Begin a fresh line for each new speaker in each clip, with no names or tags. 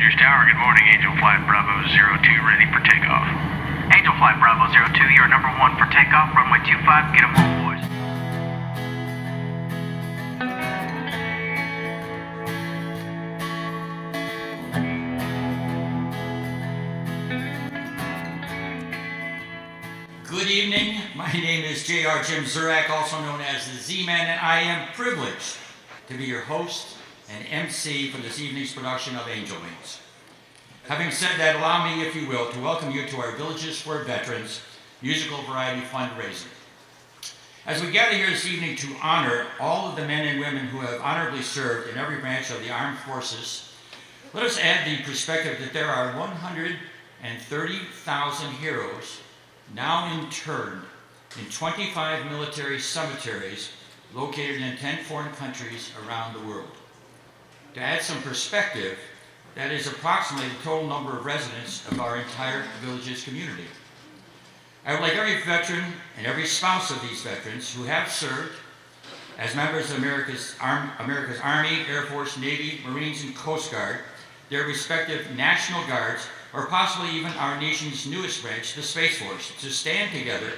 Andrews Tower, good morning. Angel Flight Bravo 02 ready for takeoff. Angel Flight Bravo 02, you're number 1 for takeoff. Runway 25, get aboard, boys.
Good evening. My name is J.R. Jim Zurak, also known as the Z-Man, and I am privileged to be your host and MC for this evening's production of Angel Wings. Having said that, allow me, if you will, to welcome you to our Villages for Veterans musical variety fundraiser. As we gather here this evening to honor all of the men and women who have honorably served in every branch of the armed forces, let us add the perspective that there are 130,000 heroes now interned in 25 military cemeteries located in 10 foreign countries around the world. To add some perspective, that is approximately the total number of residents of our entire Villages community. I would like every veteran and every spouse of these veterans who have served as members of America's Army, Air Force, Navy, Marines, and Coast Guard, their respective National Guards, or possibly even our nation's newest branch, the Space Force, to stand together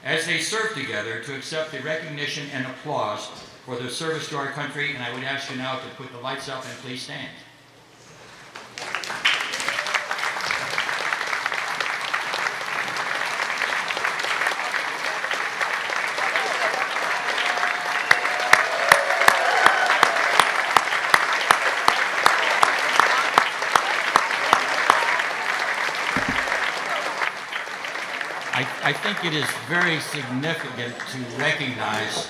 as they serve together to accept the recognition and applause for their service to our country. And I would ask you now to put the lights up and please stand. I think it is very significant to recognize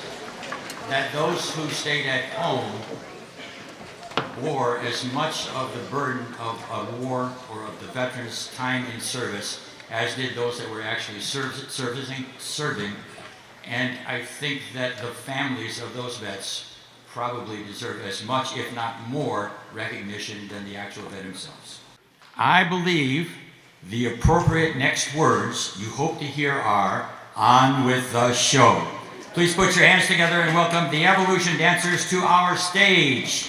that those who stayed at home bore as much of the burden of a war or of the veterans' time in service as did those that were actually serving. And I think that the families of those vets probably deserve as much, if not more, recognition than the actual vet themselves. I believe the appropriate next words you hope to hear are, "On with the show." Please put your hands together and welcome the Evolution Dancers to our stage.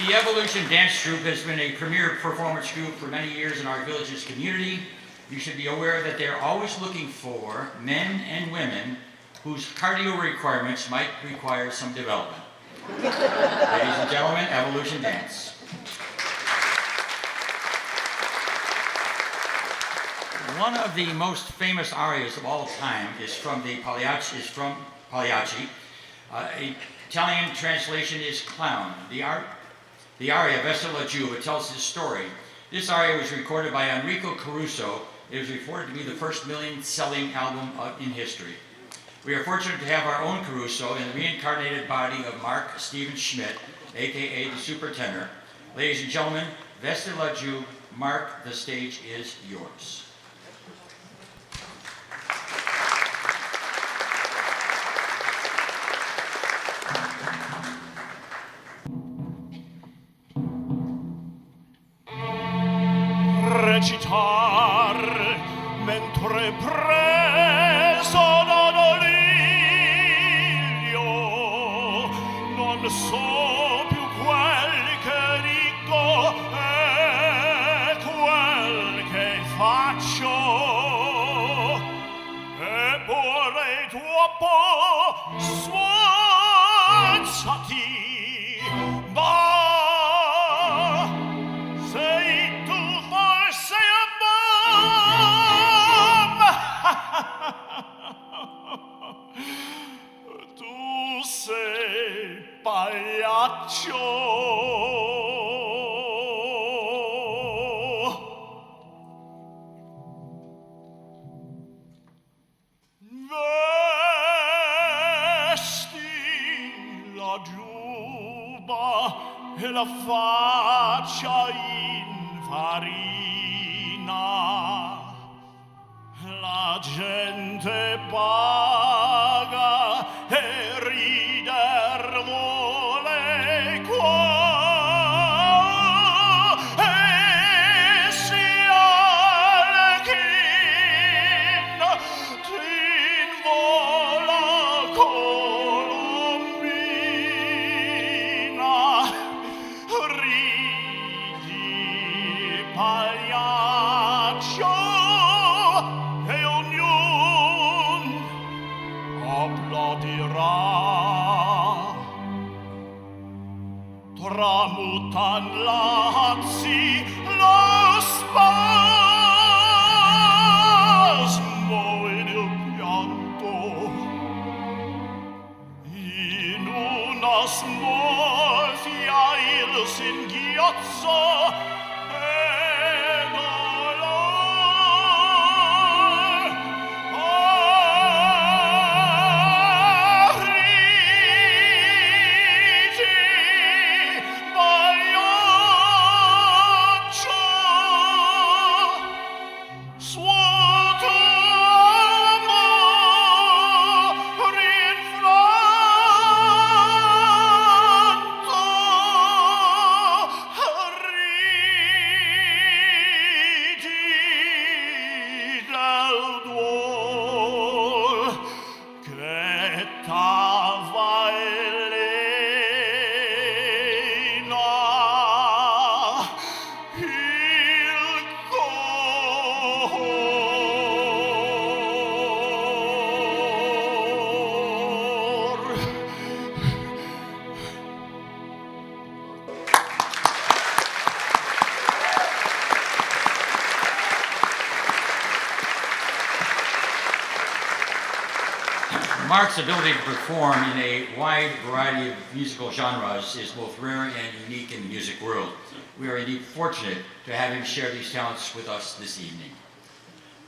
The Evolution Dance Troupe has been a premier performance group for many years in our village's community. You should be aware that they're always looking for men and women whose cardio requirements might require some development. Ladies and gentlemen, Evolution Dance. One of the most famous arias of all time is from Pagliacci. Italian translation is Clown. The aria Vesta la Giuva tells this story. This aria was recorded by Enrico Caruso. It was reported to be the first million-selling album in history. We are fortunate to have our own Caruso in the reincarnated body of Mark Steven Schmidt, aka the Super Tenor. Ladies and gentlemen, Vesta la Giuva, Mark, the stage is yours.
Recitar mentre preso da dolirio non so più quel che dico e quel che faccio eppure troppo sforzati tu sei pagliaccio. Vesti la giubba e la faccia infarina. La gente paga e rider vuole qua e si alchin t'invola colombina ridi pagliaccio e ognun applaudirà. Tramutan lazzi lo spasmo ed il pianto in una smorfia il singhiozzo e dolor.
Mark's ability to perform in a wide variety of musical genres is both rare and unique in the music world. We are indeed fortunate to have him share these talents with us this evening.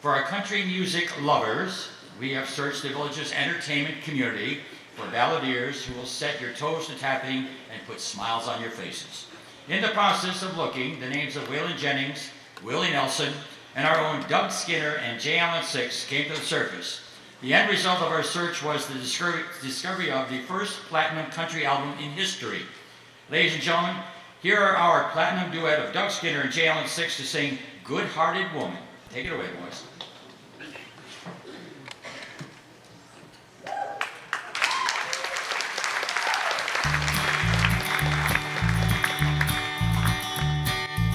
For our country music lovers, we have searched the village's entertainment community for balladeers who will set your toes to tapping and put smiles on your faces. In the process of looking, the names of Waylon Jennings, Willie Nelson, and our own Doug Skinner and J. Allen Six came to the surface. The end result of our search was the discovery of the first platinum country album in history. Ladies and gentlemen, here are our platinum duet of Doug Skinner and J. Allen Six to sing Good Hearted Woman. Take it away, boys.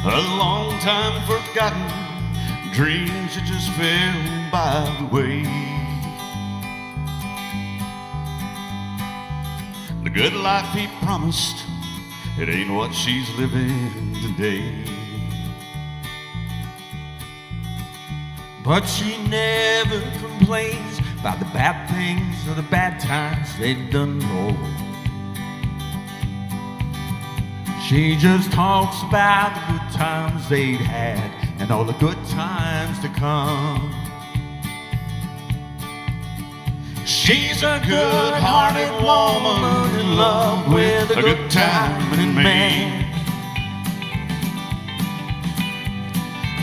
a long time forgotten, dreams that just fell by the way. The good life he promised, it ain't what she's living today.
But she never complains about the bad things or the bad times they've done more. She just talks about the good times they'd had and all the good times to come.
She's a good-hearted woman in love with a good-timing man.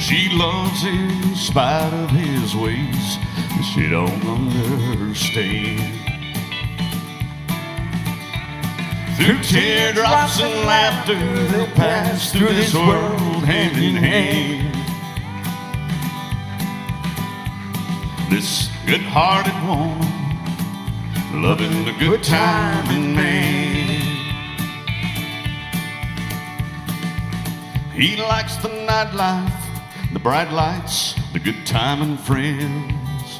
She loves him in spite of his ways, but she don't understand. Through teardrops and laughter, they'll pass through this world hand in hand. This good-hearted woman, loving the good-timing man. He likes the nightlife, the bright lights, the good-timing friends.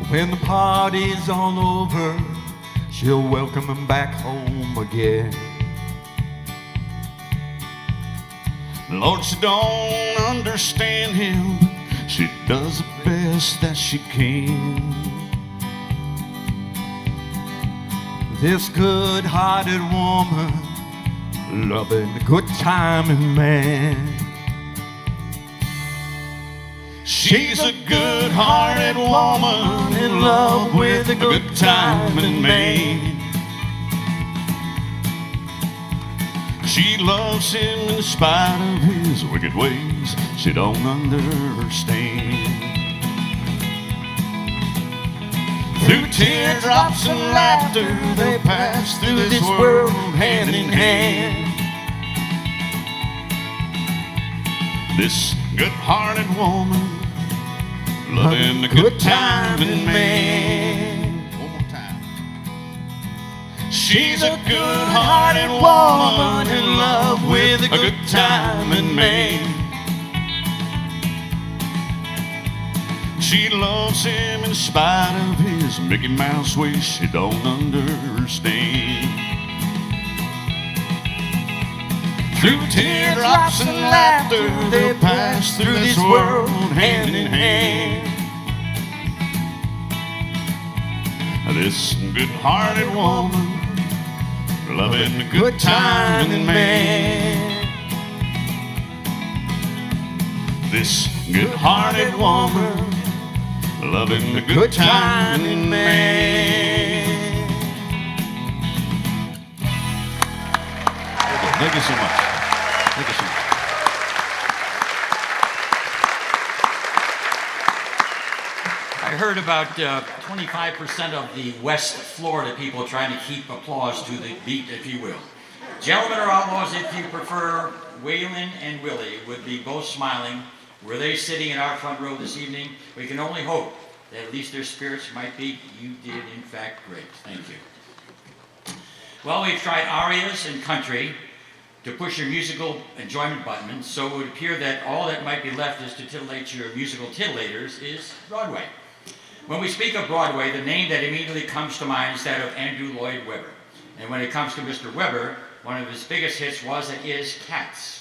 When the party's all over, she'll welcome him back home again.
Lord, she don't understand him, but she does the best that she can.
This good-hearted woman, loving the good-timing man.
She's a good-hearted woman in love with a good-timing man. She loves him in spite of his wicked ways. She don't understand. Through teardrops and laughter, they pass through this world hand in hand. This good-hearted woman, loving the good-timing man. One more time. She's a good-hearted woman in love with a good-timing man. She loves him in spite of his Mickey Mouse ways she don't understand. Through teardrops and laughter, they pass through this world hand in hand. This good-hearted woman, loving the good-timing man. This good-hearted woman, loving the good-timing man. Thank you so much. Thank you so much.
I heard about 25% of the West Florida people trying to keep applause to the beat, if you will. Gentlemen or outlaws, if you prefer, Waylon and Willie would be both smiling. Were they sitting in our front row this evening? We can only hope that at least their spirits might be. You did, in fact, great. Thank you. Well, we've tried arias and country to push your musical enjoyment button, so it would appear that all that might be left is to titillate your musical titillators is Broadway. When we speak of Broadway, the name that immediately comes to mind is that of Andrew Lloyd Webber. And when it comes to Mr. Webber, one of his biggest hits was and is Cats.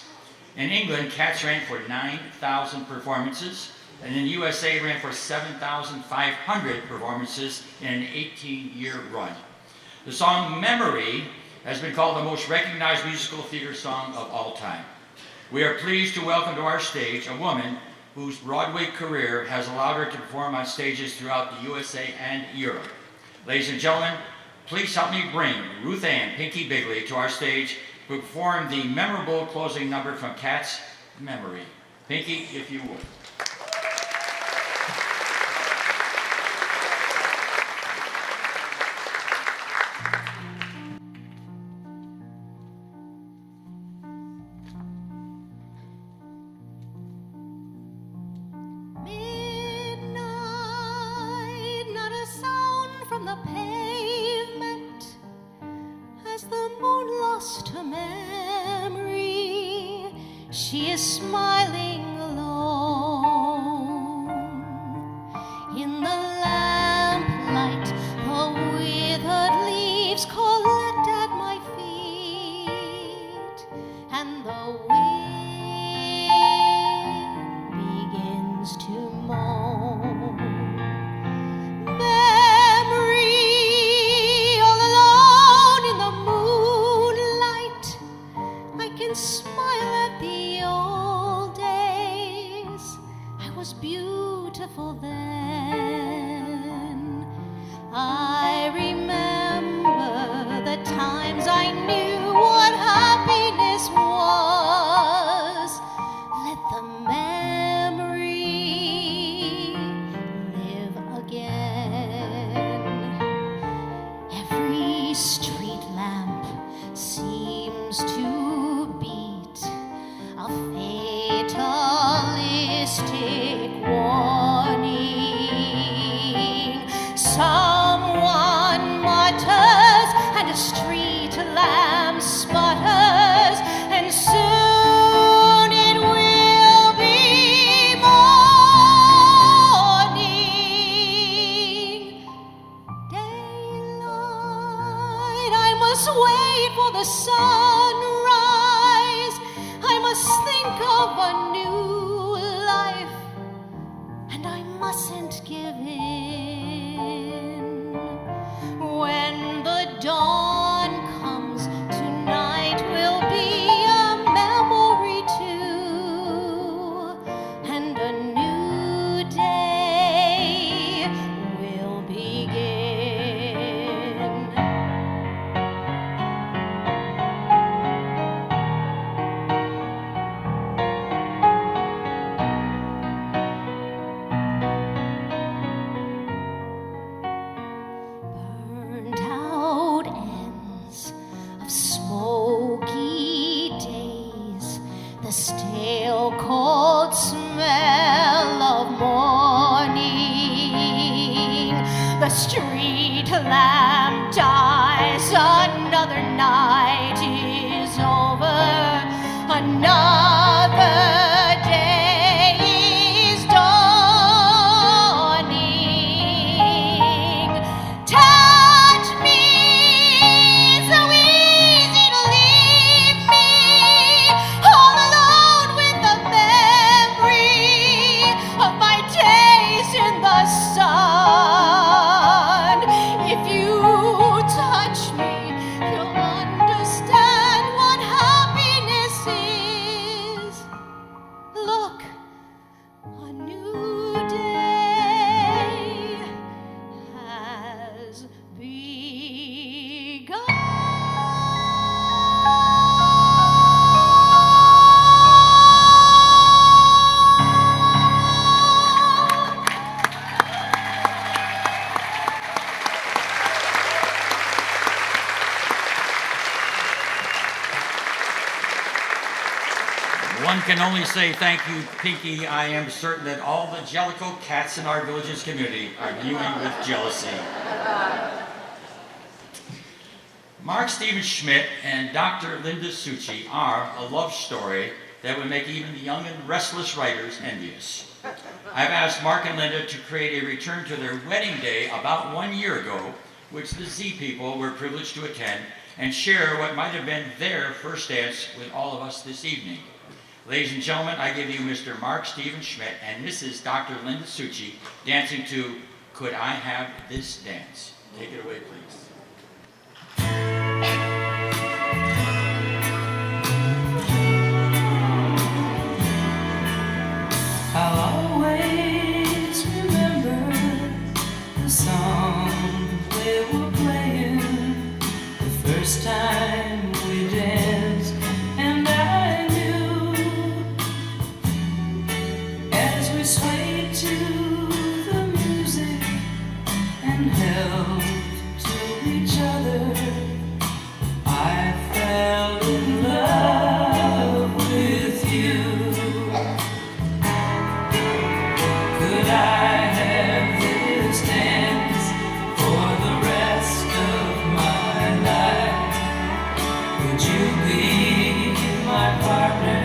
In England, Cats ran for 9,000 performances, and in the USA ran for 7,500 performances in an 18-year run. The song Memory has been called the most recognized musical theater song of all time. We are pleased to welcome to our stage a woman whose Broadway career has allowed her to perform on stages throughout the USA and Europe. Ladies and gentlemen, please help me bring Ruth Ann Pinky Bigley to our stage to perform the memorable closing number from Cats, Memory. Pinky, if you would.
Midnight, not a sound from the pavement as the moon lost her memory. smiling alone. In the lamplight, the withered leaves collect at my feet, and the wind begins to moan. Memory, all alone in the moonlight, I can smile at the old days. I was beautiful then. I remember the times I knew what happiness was. Let the memory live again. Every street lamp seems to beat a fatalistic warning. Someone mutters and a street lamp sputters, and soon it will be morning. Daylight, I must wait for the sunrise. I must think of a new life, and I mustn't give in. When the dawn comes, tonight will be a memory too, and a new day will begin. Burned out ends of smoky days, the stale cold smell of morning. The street lamp dies, another night is over, another day is dawning. Touch me, so easy to leave me all alone with the memory of my days in the sun. If you touch me, you'll understand what happiness is. Look, a new day has begun.
One can only say thank you, Pinky. I am certain that all the Jellicoe cats in our village's community are viewing with jealousy. Mark Steven Schmidt and Dr. Linda Succi are a love story that would make even the young and restless writers envious. I've asked Mark and Linda to create a return to their wedding day about 1 year ago, which the Z people were privileged to attend, and share what might have been their first dance with all of us this evening. Ladies and gentlemen, I give you Mr. Mark Steven Schmidt and Mrs. Dr. Linda Succi dancing to Could I Have This Dance? Take it away, please.
I'll always remember the song we were playing the first time we danced, and I knew as we swayed to the music and held to each other, I fell in love with you. Could I have this dance for the rest of my life? Would you be my partner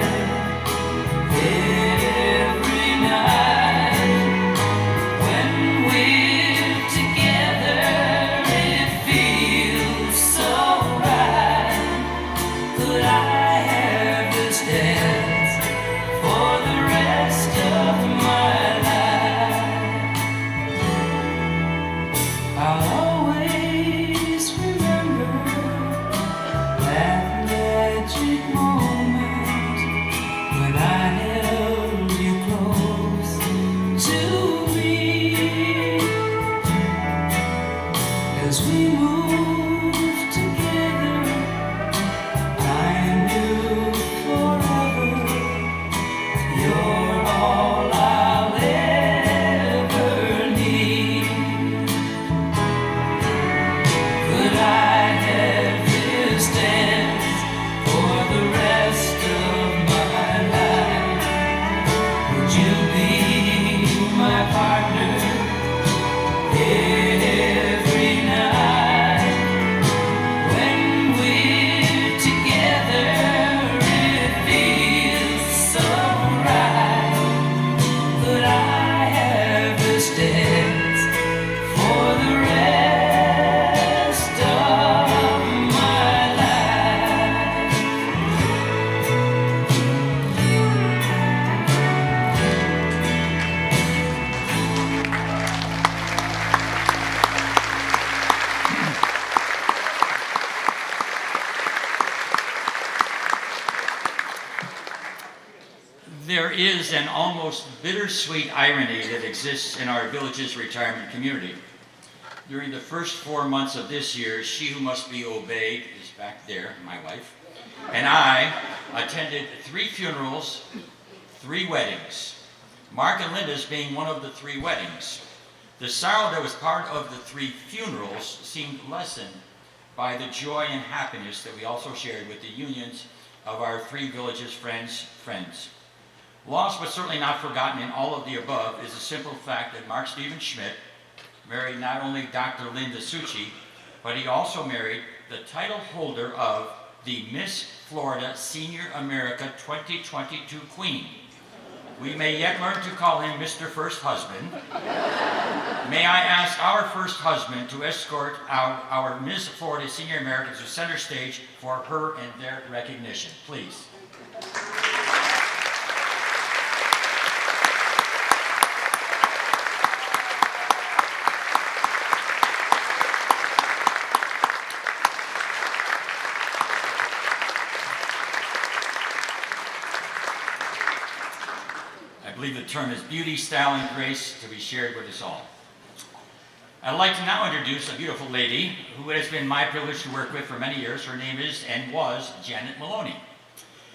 is an almost bittersweet irony that exists in our village's retirement community. During the first 4 months of this year, she who must be obeyed is back there, my wife, and I attended 3 funerals, 3 weddings. Mark and Linda's being one of the 3 weddings. The sorrow that was part of the 3 funerals seemed lessened by the joy and happiness that we also shared with the unions of our 3 villages' friends. Lost but certainly not forgotten in all of the above is the simple fact that Mark Stephen Schmidt married not only Dr. Linda Succi, but he also married the title holder of the Miss Florida Senior America 2022 Queen. We may yet learn to call him Mr. First Husband. May I ask our first husband to escort our Miss Florida Senior Americans to center stage for her and their recognition, please. I believe the term is beauty, style, and grace to be shared with us all. I'd like to now introduce a beautiful lady who it has been my privilege to work with for many years. Her name is and was Janet Maloney.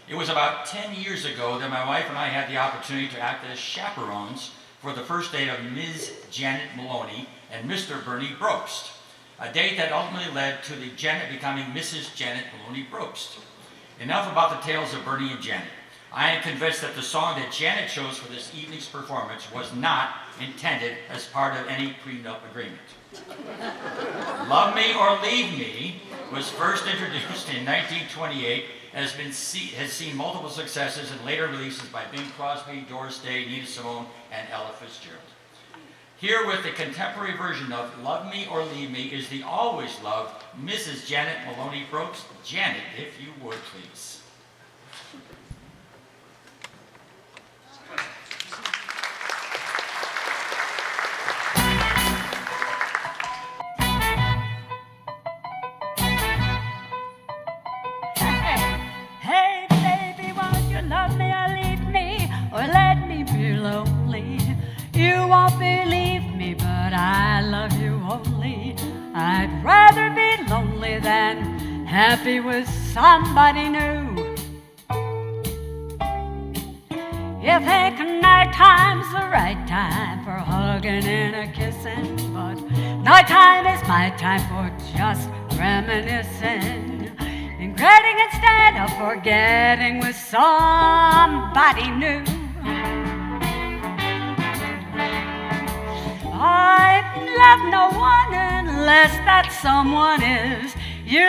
It was about 10 years ago that my wife and I had the opportunity to act as chaperones for the first date of Ms. Janet Maloney and Mr. Bernie Brobst, a date that ultimately led to the Janet becoming Mrs. Janet Maloney Brobst. Enough about the tales of Bernie and Janet. I am convinced that the song that Janet chose for this evening's performance was not intended as part of any prenup agreement. Love Me or Leave Me was first introduced in 1928 and has seen multiple successes and later releases by Bing Crosby, Doris Day, Nina Simone, and Ella Fitzgerald. Here with the contemporary version of Love Me or Leave Me is the always loved Mrs. Janet Maloney Brobst. Janet, if you would, please.
Hey, baby, won't you love me or leave me, or let me be lonely? You won't believe me, but I love you only. I'd rather be lonely than happy with somebody new. You think nighttime's the right time for hugging and a kissing, but nighttime is my time for just reminiscing, regretting instead of forgetting with somebody new. I love no one unless that someone is you.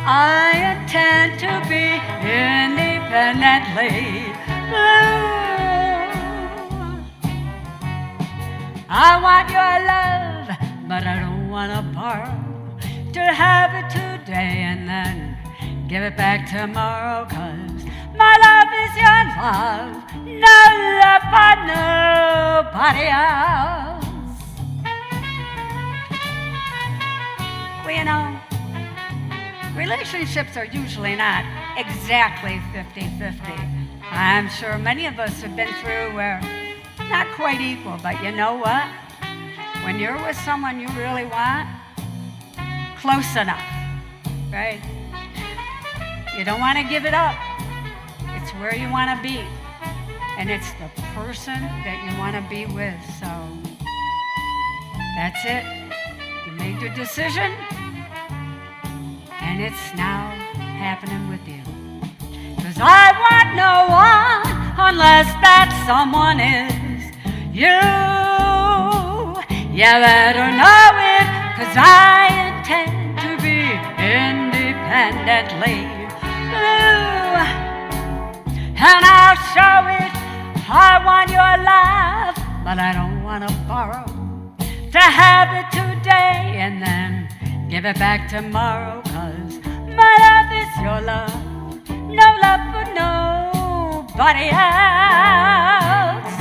I intend to be independently blue. I want your love, but I don't want to borrow. To have it today and then give it back tomorrow, 'cause my love is your love, no love for nobody else. Well, you know, relationships are usually not exactly 50-50. I'm sure many of us have been through where not quite equal, but you know what? When you're with someone you really want, close enough, right? You don't want to give it up. It's where you want to be, and it's the person that you want to be with. So that's it. You made your decision, and it's now happening with you. 'Cause I want no one unless that someone is you. You better know it, 'cause I intend to be independently blue. And I'll show it. I want your love, but I don't want to borrow. To have it today and then give it back tomorrow, 'cause my love is your love, no love for nobody else.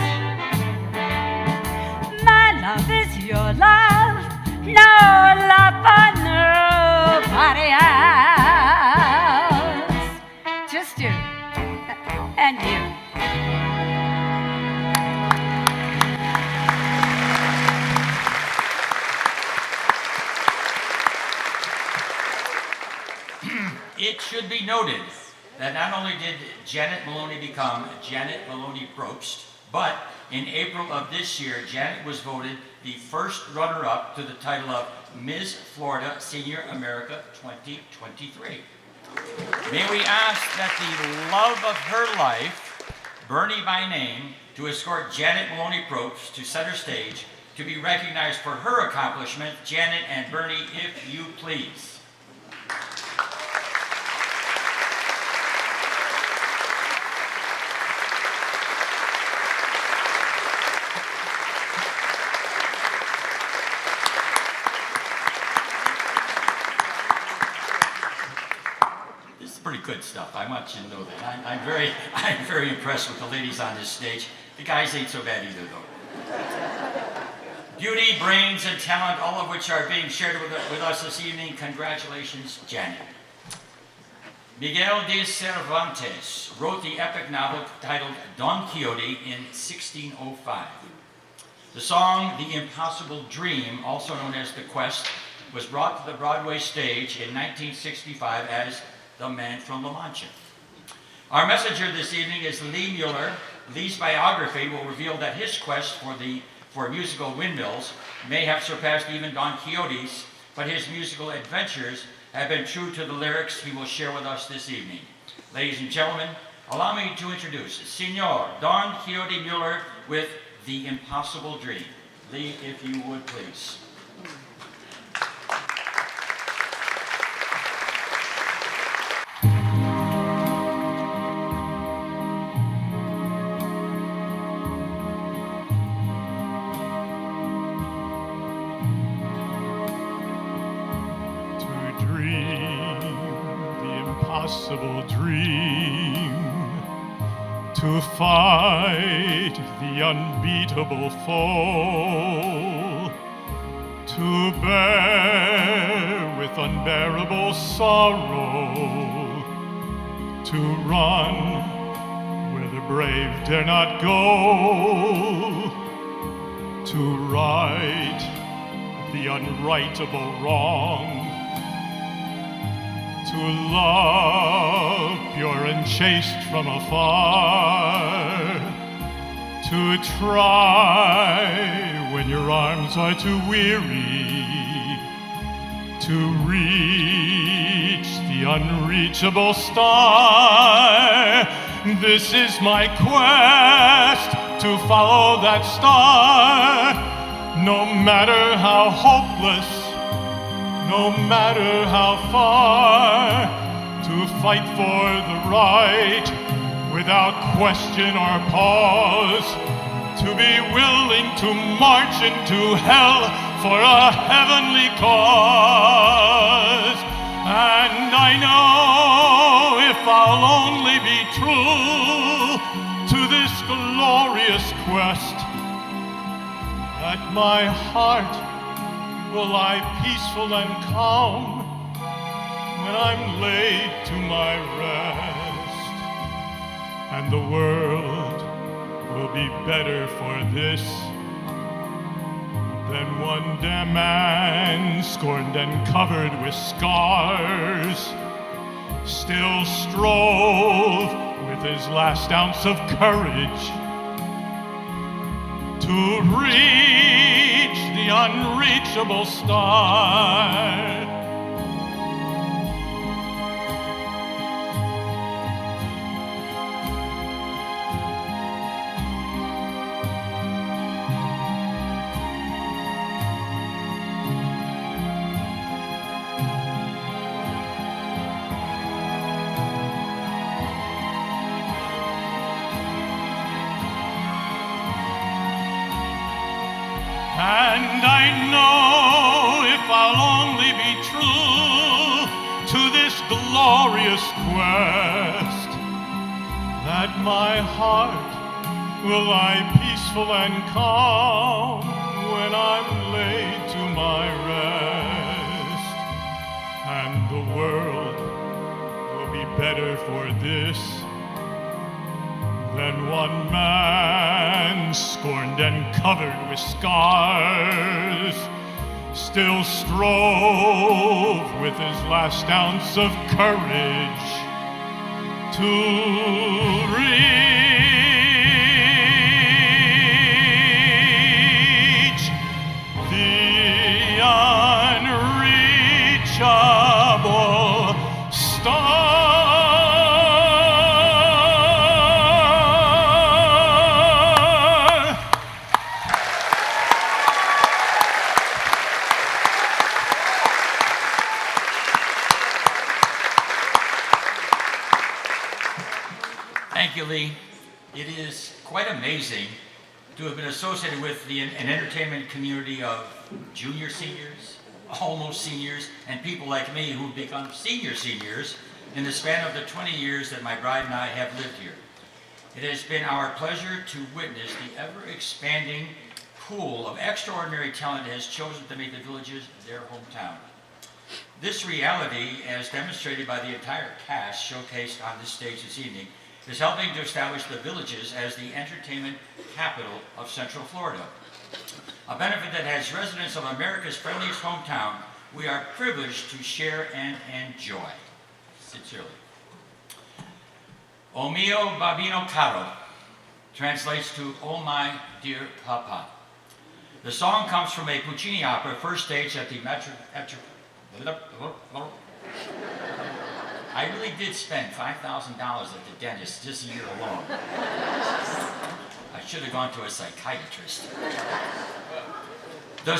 My love is your love, no love for nobody else. Just you. and you.
It should be noted that not only did Janet Maloney become Janet Maloney Probst, but in April of this year, Janet was voted the first runner-up to the title of Miss Florida Senior America 2023. May we ask that the love of her life, Bernie by name, to escort Janet Maloney Probst to center stage to be recognized for her accomplishment. Janet and Bernie, if you please. Pretty good stuff. I want you to know that. I'm very impressed with the ladies on this stage. The guys ain't so bad either, though. Beauty, brains, and talent, all of which are being shared with us this evening. Congratulations, Janet. Miguel de Cervantes wrote the epic novel titled Don Quixote in 1605. The song The Impossible Dream, also known as The Quest, was brought to the Broadway stage in 1965 as The Man from La Mancha. Our messenger this evening is Lee Mueller. Lee's biography will reveal that his quest for musical windmills may have surpassed even Don Quixote's, but his musical adventures have been true to the lyrics he will share with us this evening. Ladies and gentlemen, allow me to introduce Senor Don Quixote Mueller with The Impossible Dream. Lee, if you would please.
Impossible dream, to fight the unbeatable foe, to bear with unbearable sorrow, to run where the brave dare not go, to right the unrightable wrong, to love pure and chaste from afar, to try when your arms are too weary, to reach the unreachable star. This is my quest, to follow that star, no matter how hopeless, no matter how far, to fight for the right without question or pause, to be willing to march into hell for a heavenly cause. And I know if I'll only be true to this glorious quest, that my heart will lie peaceful and calm when I'm laid to my rest, and the world will be better for this than one damn man scorned and covered with scars still strove with his last ounce of courage to reach the unreachable star. And I know if I'll only be true to this glorious quest, that my heart will lie peaceful and calm when I'm laid to my rest, and the world will be better for this Then one man, scorned and covered with scars, still strove with his last ounce of courage to reach the unreachable star.
Thank you, Lee. It is quite amazing to have been associated with an entertainment community of junior seniors, almost seniors, and people like me who've become seniors in the span of the 20 years that my bride and I have lived here. It has been our pleasure to witness the ever-expanding pool of extraordinary talent that has chosen to make the Villages their hometown. This reality, as demonstrated by the entire cast showcased on this stage this evening, is helping to establish the Villages as the entertainment capital of Central Florida. A benefit that has residents of America's friendliest hometown we are privileged to share and enjoy. Sincerely. O mio babino caro translates to, "Oh my dear Papa." The song comes from a Puccini opera first staged at the I really did spend $5,000 at the dentist this year alone. I should have gone to a psychiatrist. The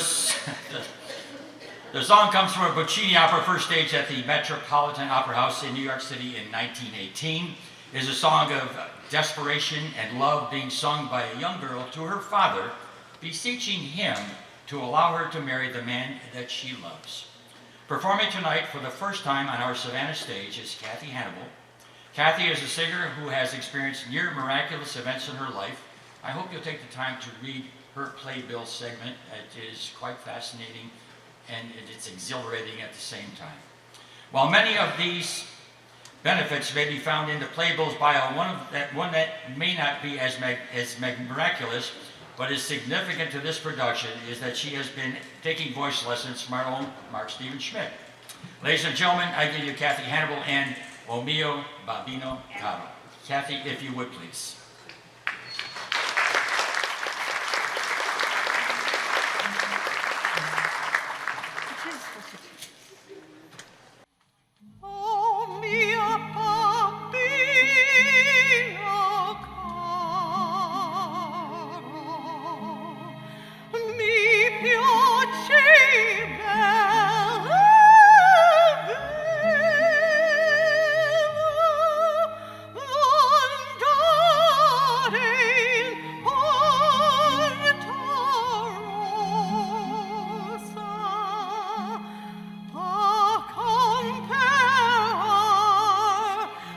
song comes from a Puccini opera first staged at the Metropolitan Opera House in New York City in 1918. It is a song of desperation and love being sung by a young girl to her father, beseeching him to allow her to marry the man that she loves. Performing tonight for the first time on our Savannah stage is Kathy Hannibal. Kathy is a singer who has experienced near miraculous events in her life. I hope you'll take the time to read her playbill segment. It is quite fascinating and it's exhilarating at the same time. While many of these benefits may be found in the playbills bio, one that may not be as miraculous, but is significant to this production, is that she has been taking voice lessons from our own Mark Steven Schmidt. Ladies and gentlemen, I give you Kathy Hannibal and O mio babino caro. Kathy, if you would please.
Oh mio bambino caro, mi piaceva andare in Porta Rossa a comperar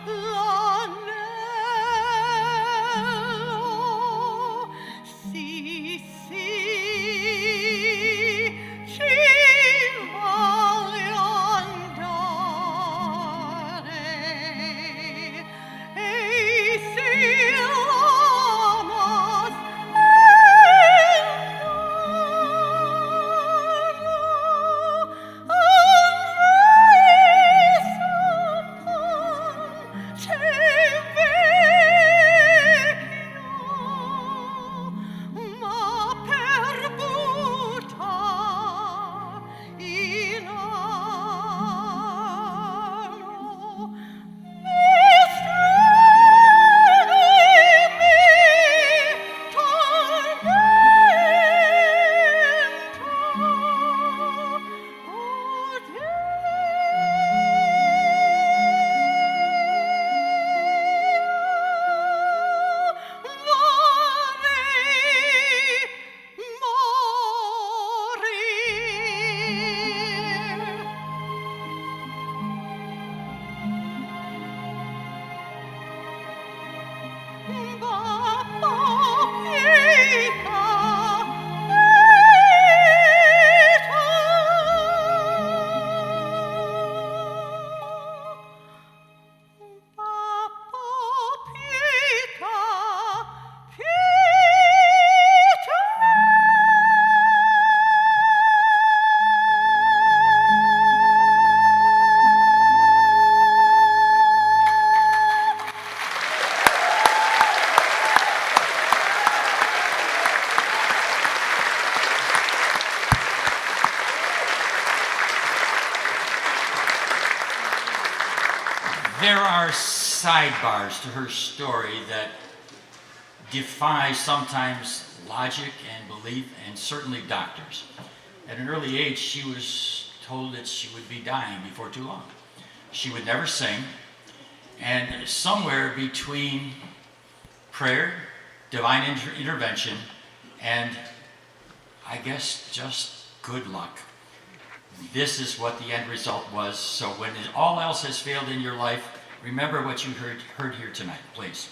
l'anello. Sì, sì, ci voglio andare. E se amas Papa Pika
are sidebars to her story that defy sometimes logic and belief, and certainly doctors. At an early age, she was told that she would be dying before too long. She would never sing, and somewhere between prayer, divine intervention, and I guess just good luck, this is what the end result was. So when all else has failed in your life, remember what you heard here tonight, please.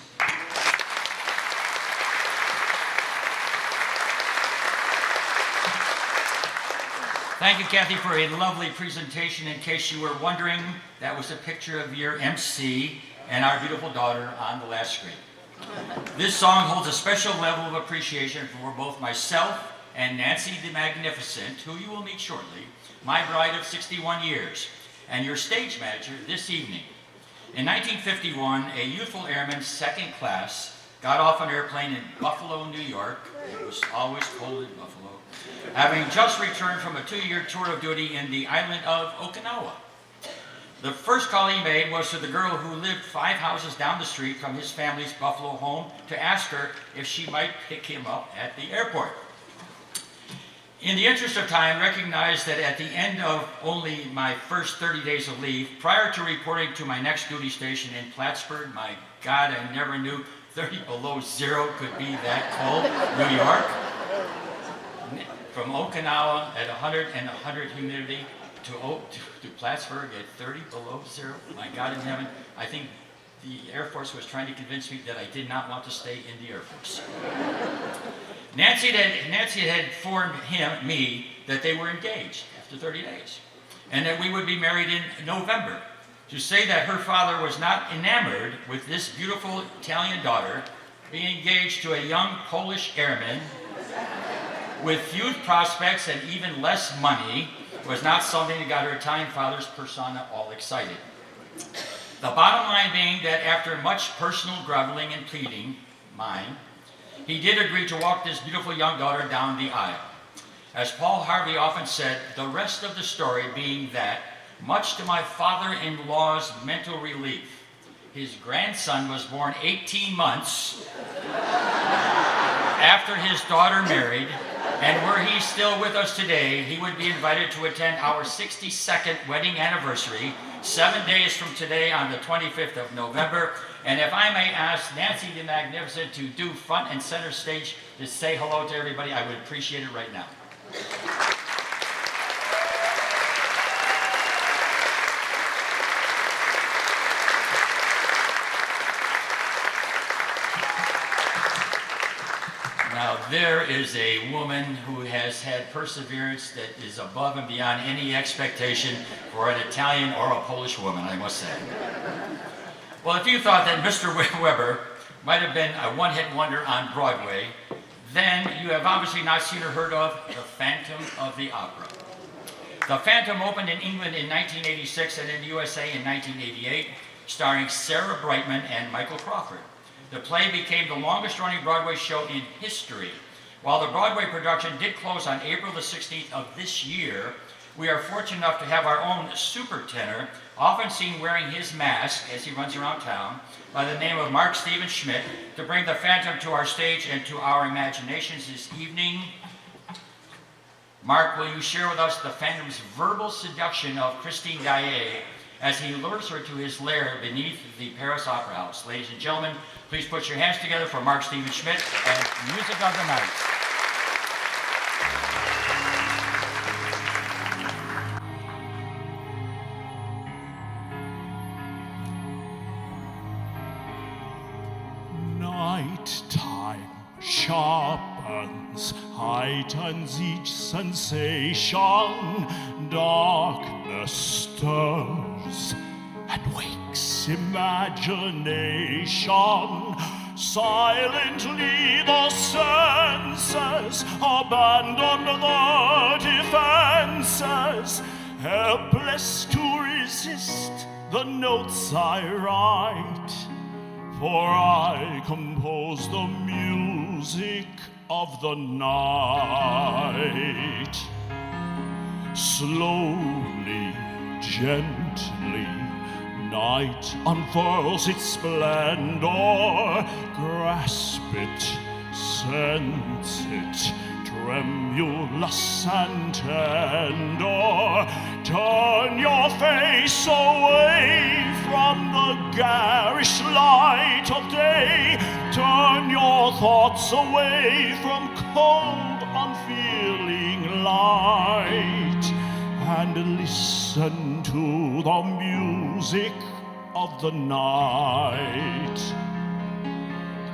Thank you, Kathy, for a lovely presentation. In case you were wondering, that was a picture of your MC and our beautiful daughter on the last screen. This song holds a special level of appreciation for both myself and Nancy the Magnificent, who you will meet shortly, my bride of 61 years, and your stage manager this evening. In 1951, a youthful airman, second class, got off an airplane in Buffalo, New York. It was always cold in Buffalo. Having just returned from a 2-year tour of duty in the island of Okinawa. The first call he made was to the girl who lived 5 houses down the street from his family's Buffalo home to ask her if she might pick him up at the airport. In the interest of time, recognize that at the end of only my first 30 days of leave, prior to reporting to my next duty station in Plattsburgh, my God, I never knew 30 below zero could be that cold, New York. From Okinawa at 100 and 100 humidity to Plattsburgh at 30 below zero. My God in heaven, I think the Air Force was trying to convince me that I did not want to stay in the Air Force. Nancy had informed me that they were engaged after 30 days, and that we would be married in November. To say that her father was not enamored with this beautiful Italian daughter, being engaged to a young Polish airman with few prospects and even less money, was not something that got her Italian father's persona all excited. The bottom line being that after much personal groveling and pleading, mine, he did agree to walk this beautiful young daughter down the aisle. As Paul Harvey often said, the rest of the story being that, much to my father-in-law's mental relief, his grandson was born 18 months after his daughter married, and were he still with us today, he would be invited to attend our 62nd wedding anniversary, 7 days from today on the 25th of November. And if I may ask Nancy the Magnificent to do front and center stage to say hello to everybody, I would appreciate it right now. Now, there is a woman who has had perseverance that is above and beyond any expectation for an Italian or a Polish woman, I must say. Well, if you thought that Mr. Weber might have been a one-hit wonder on Broadway, then you have obviously not seen or heard of The Phantom of the Opera. The Phantom opened in England in 1986 and in the USA in 1988, starring Sarah Brightman and Michael Crawford. The play became the longest-running Broadway show in history. While the Broadway production did close on April the 16th of this year, we are fortunate enough to have our own super tenor, often seen wearing his mask as he runs around town, by the name of Mark Steven Schmidt, to bring the Phantom to our stage and to our imaginations this evening. Mark, will you share with us the Phantom's verbal seduction of Christine Daae as he lures her to his lair beneath the Paris Opera House? Ladies and gentlemen, please put your hands together for Mark Steven Schmidt and Music of the Night.
Nighttime sharpens, heightens each sensation. Darkness stirs and wakes imagination. Silently the senses abandon the defenses, helpless to resist the notes I write. For I compose the music of the night. Slowly, gently, night unfurls its splendor. Grasp it, sense it, tremulous and tender. Turn your face away from the garish light of day. Turn your thoughts away from cold, unfeeling light, and listen to the music of the night.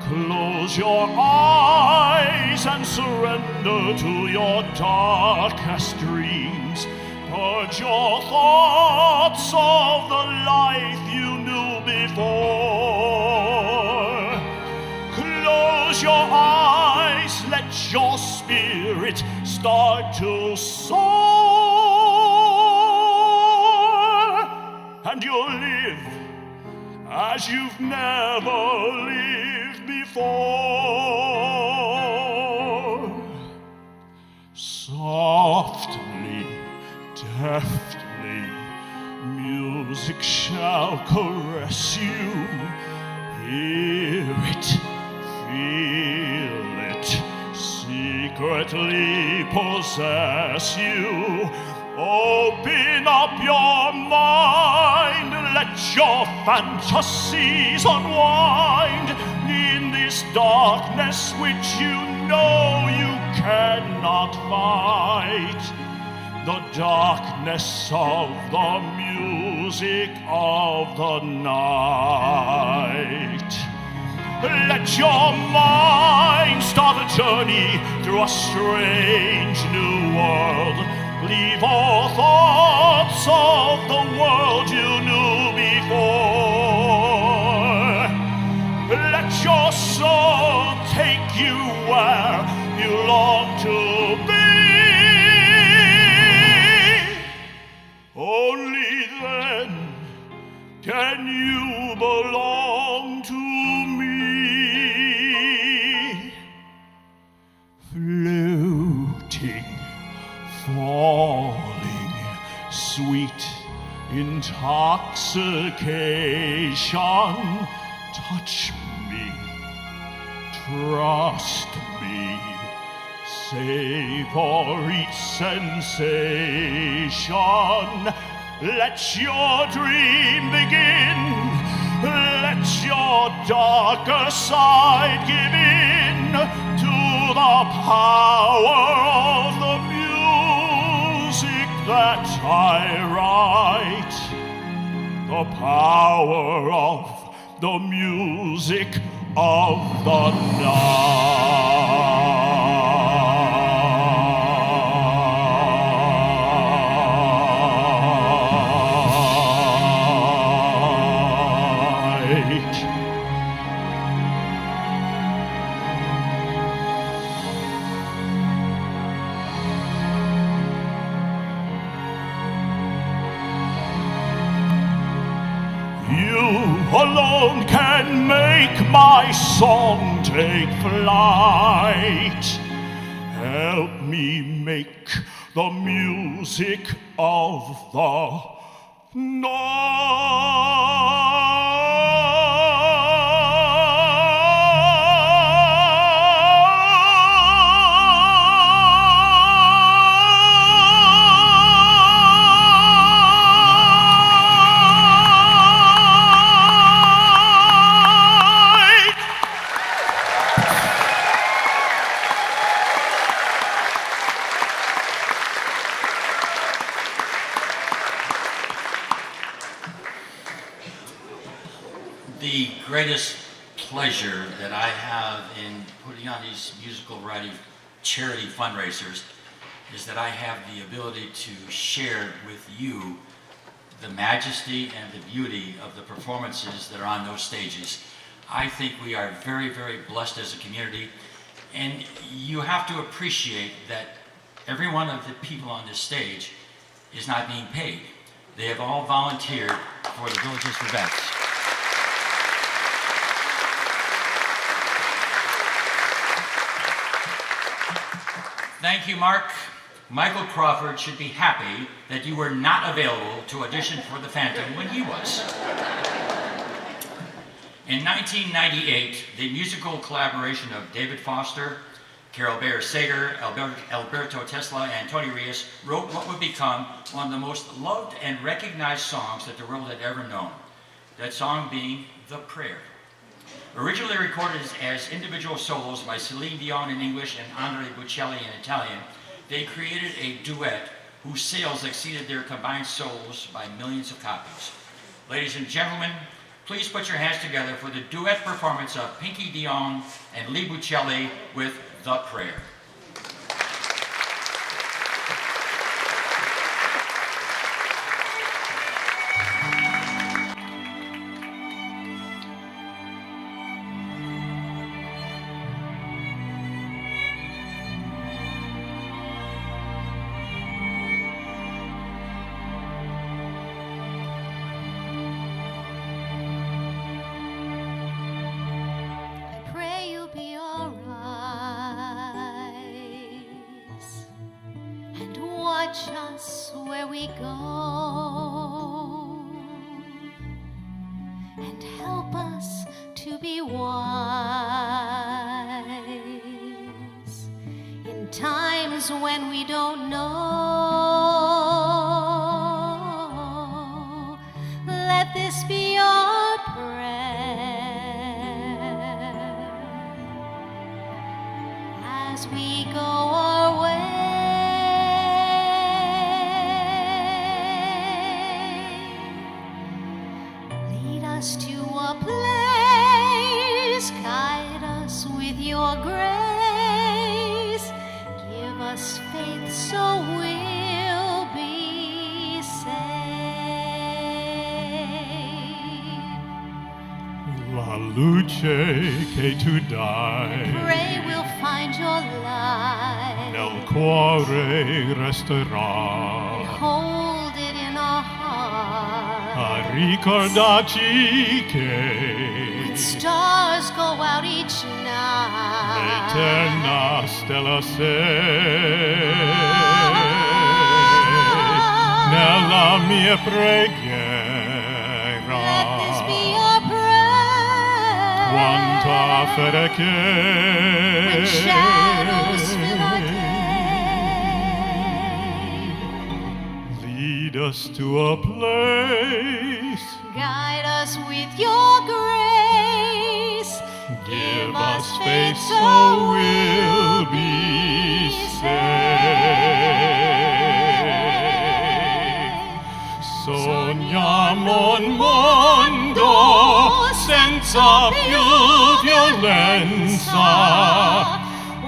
Close your eyes and surrender to your darkest dreams. Purge your thoughts of the life you knew before. Close your eyes, let your spirit start to soar, and you'll live as you've never lived before. Softly, deftly, music shall caress you. Hear it, feel it, secretly possess you. Open up your mind, let your fantasies unwind in this darkness which you know you cannot fight. The darkness of the music of the night. Let your mind start a journey through a strange new world. Leave all thoughts of the world you knew before. Let your soul take you where you long to be. Only then can you belong to me. Floating, falling, sweet intoxication. Touch me, trust me, savor each sensation. Let your dream begin. Let your darker side give in to the power of the music that I write. The power of the music of the night. You alone can make my song take flight. Help me make the music of the
The greatest pleasure that I have in putting on these musical variety charity fundraisers is that I have the ability to share with you the majesty and the beauty of the performances that are on those stages. I think we are very, very blessed as a community, and you have to appreciate that every one of the people on this stage is not being paid. They have all volunteered for the village's events. Thank you, Mark. Michael Crawford should be happy that you were not available to audition for the Phantom when he was. In 1998, the musical collaboration of David Foster, Carol Bayer Sager, Alberto Tesla, and Tony Reyes wrote what would become one of the most loved and recognized songs that the world had ever known. That song being The Prayer. Originally recorded as individual solos by Celine Dion in English and Andre Bocelli in Italian, they created a duet whose sales exceeded their combined solos by millions of copies. Ladies and gentlemen, please put your hands together for the duet performance of Pinky Dion and Lee Bocelli with The Prayer.
Watch us where we go and help us to be wise in times when we don't know. Let this be our prayer as we go our way. To a place, guide us with your grace, give us faith so we'll be saved.
La luce che tu dai,
Pray we'll find your light,
nel cuore resterà.
hold it in our heart.
A ricordarci che
Stars go out each night.
l'eterna stella sei nella mia preghiera.
Let this be our prayer.
Quanta fede
When shadows fill our
che
day,
lead us to a place,
guide us with your grace,
give us faith so we'll be saved. Sogniamo un mondo senza più violenza,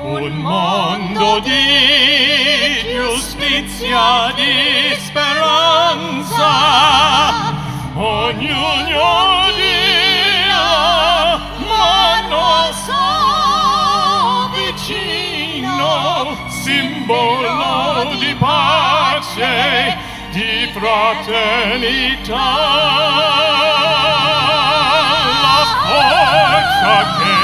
un mondo di giustizia, di speranza. Ognuno dia mano so vicino, simbolo di pace, di fraternità. La forza che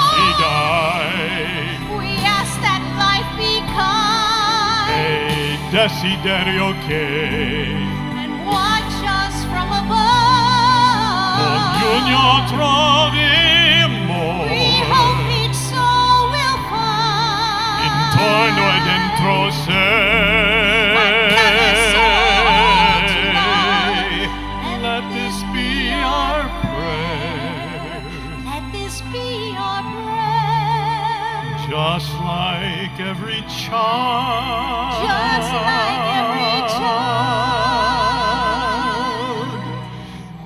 ci dai
we ask that life be kind
e desiderio che
and watch us from above.
ognuno trovi
We
amore
hope each soul will find
intorno e dentro sé. Let this be our prayer,
Let this be our prayer.
just like every child.
Just like every child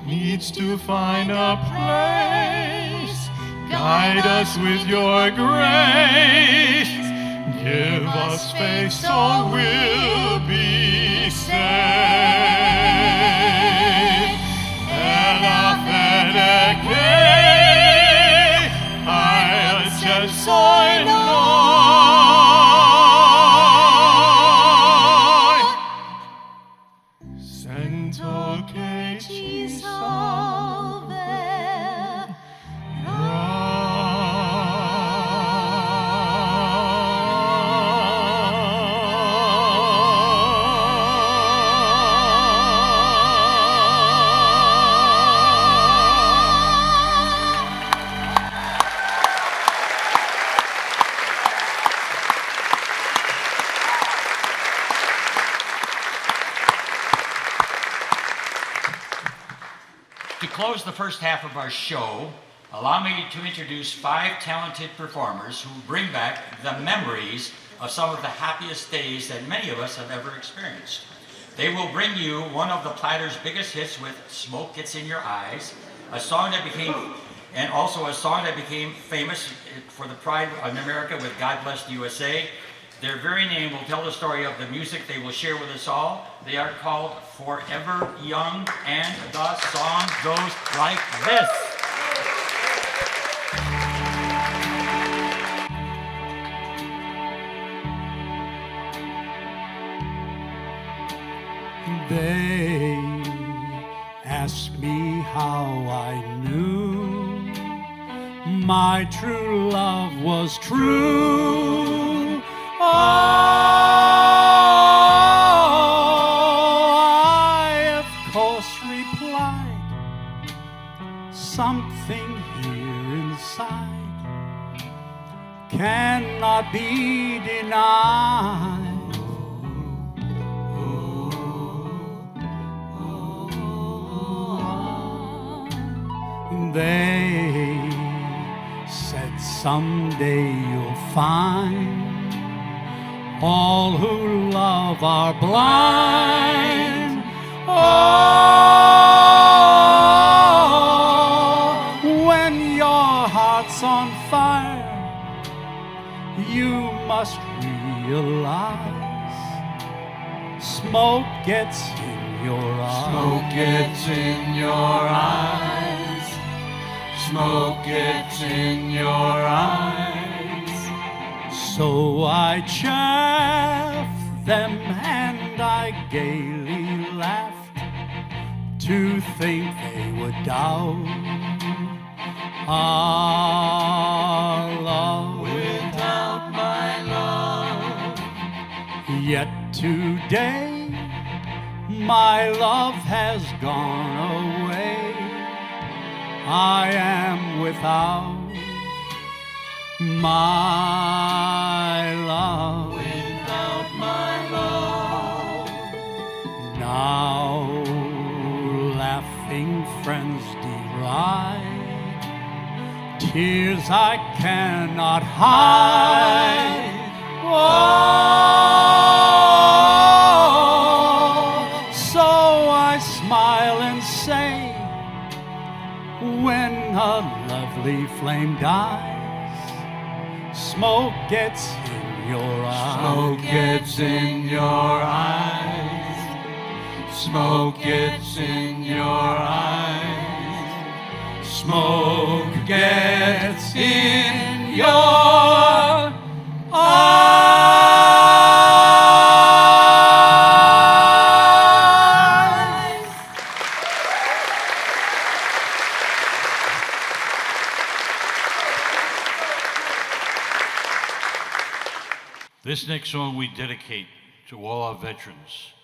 needs to find a place. Guide us with your grace. Give us faith so we'll be saved. E la fede che hai acceso in noi, sento che ci salverà.
close the first half of our show, allow me to introduce 5 talented performers who bring back the memories of some of the happiest days that many of us have ever experienced. They will bring you one of the Platters' biggest hits with Smoke Gets in Your Eyes, a song that became, and also a song that became famous for the pride of America with God Bless the USA. Their very name will tell the story of the music they will share with us all. They are called Forever Young, and the song goes like this.
They ask me how I knew my true love was true. Oh, I of course replied, something here inside cannot be denied. They said someday you'll find all who love are blind. Oh, when your heart's on fire, you must realize smoke gets in your eyes.
Smoke gets in your eyes. Smoke gets in your eyes.
So I chaffed them and I gaily laughed to think they would doubt our love
Without my love,
Yet today my love has gone away. I am without my love.
without my love.
Now laughing friends deride, tears I cannot hide. Oh, so I smile and say, when a lovely flame dies, smoke gets in your eyes.
Smoke gets in your eyes. Smoke gets in your eyes. Smoke gets in your eyes.
This next song we dedicate to all our veterans,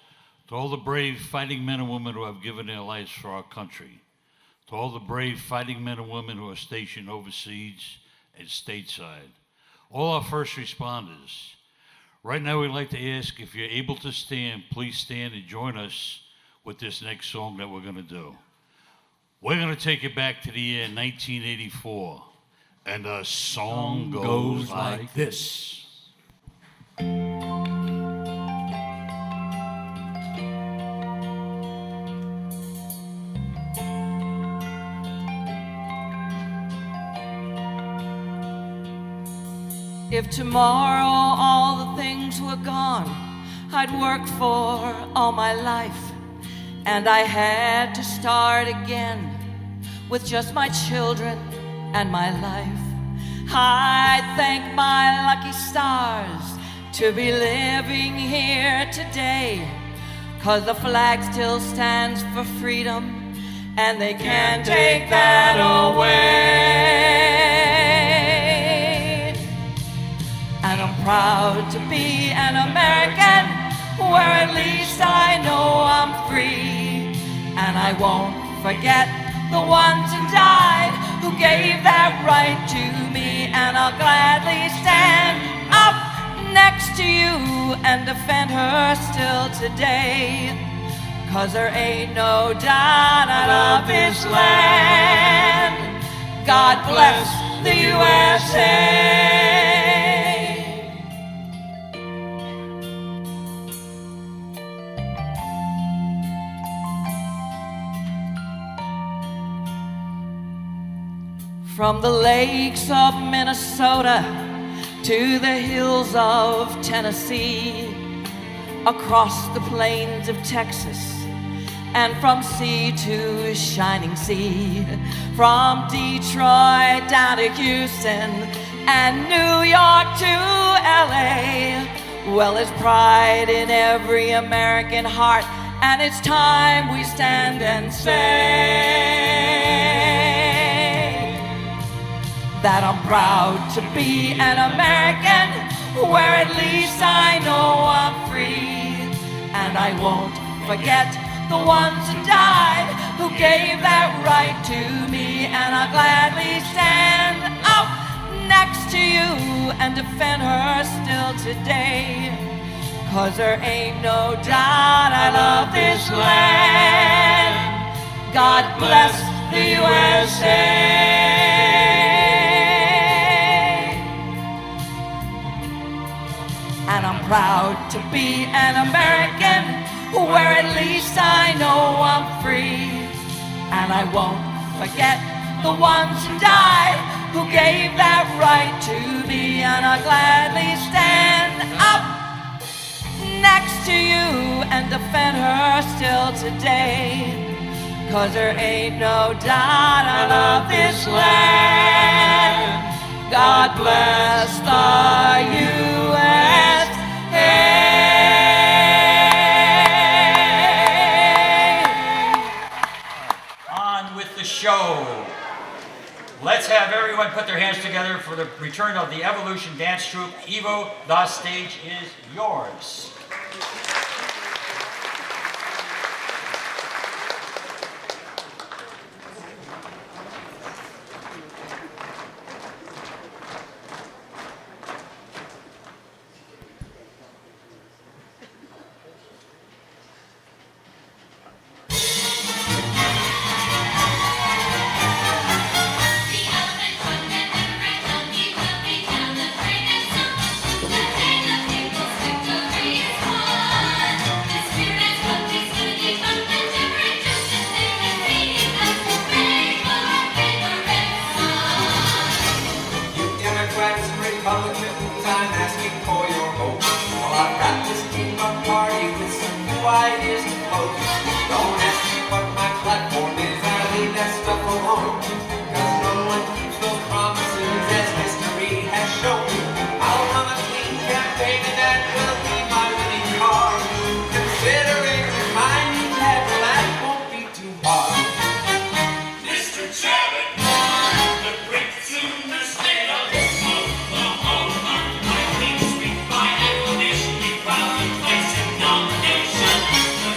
to all the brave fighting men and women who have given their lives for our country, to all the brave fighting men and women who are stationed overseas and stateside, all our first responders. Right now we'd like to ask if you're able to stand, please stand and join us with this next song that we're going to do. We're going to take it back to the year 1984, and the song goes like this.
If tomorrow all the things were gone I'd worked for all my life, and I had to start again with just my children and my life, I thank my lucky stars to be living here today, 'cause the flag still stands for freedom and they can't take that away. And I'm proud to be an American, where at least I know I'm free. And I won't forget the ones who died, who gave that right to me. And I'll gladly stand up next to you and defend her still today, 'cause there ain't no doubt I love this land. God bless the USA. From the lakes of Minnesota to the hills of Tennessee, across the plains of Texas, and from sea to shining sea, from Detroit down to Houston and New York to LA. Well, there's pride in every American heart, and it's time we stand and say that I'm proud to be an American, where at least I know I'm free. And I won't forget the ones who died, who gave that right to me. And I'll gladly stand up next to you and defend her still today. 'Cause there ain't no doubt I love this land. God bless the USA. And I'm proud to be an American, where at least I know I'm free. And I won't forget the ones who died, who gave that right to me. And I'll gladly stand up next to you and defend her still today. 'Cause there ain't no doubt I love this land. God bless the USA.
On with the show. Let's have everyone put their hands together for the return of the Evolution Dance Troupe. Evo, the stage is yours.
Nomination, the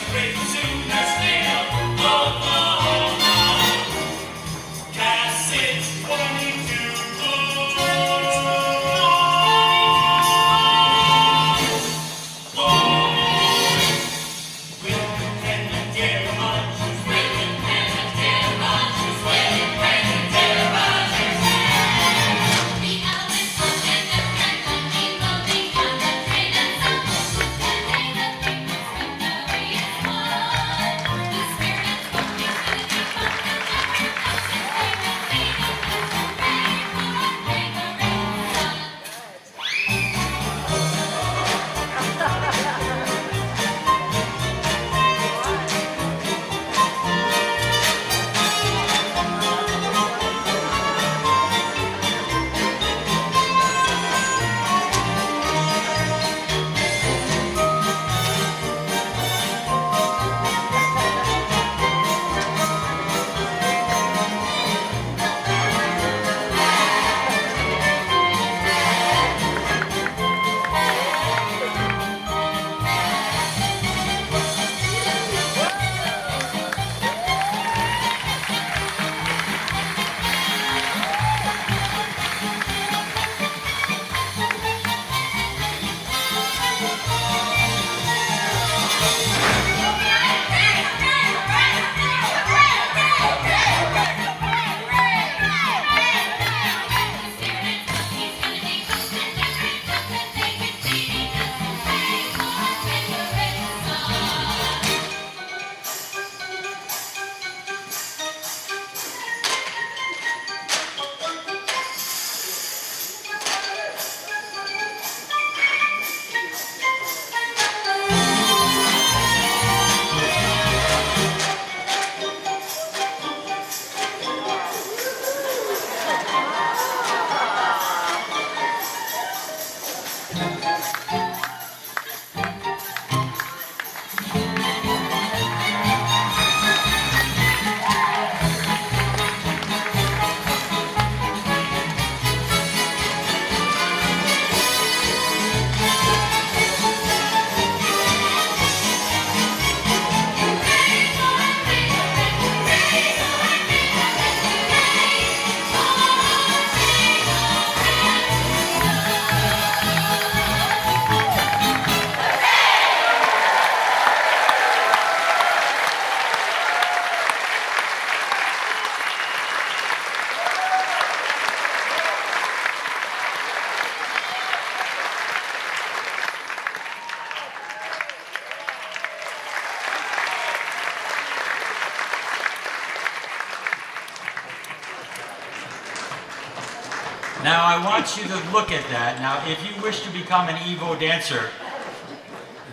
I want you to look at that. Now, if you wish to become an Evo dancer,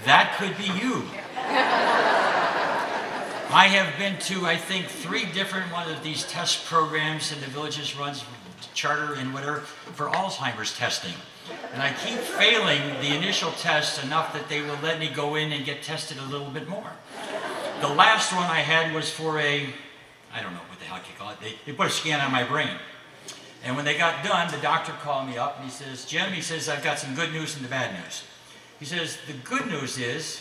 that could be you. I have been to, I think, 3 different one of these test programs in the Villages runs, charter and whatever, for Alzheimer's testing. And I keep failing the initial test enough that they will let me go in and get tested a little bit more. The last one I had was for I don't know what the hell you call it, they put a scan on my brain. And when they got done, the doctor called me up and he says, Jim, he says, I've got some good news and the bad news. He says, the good news is,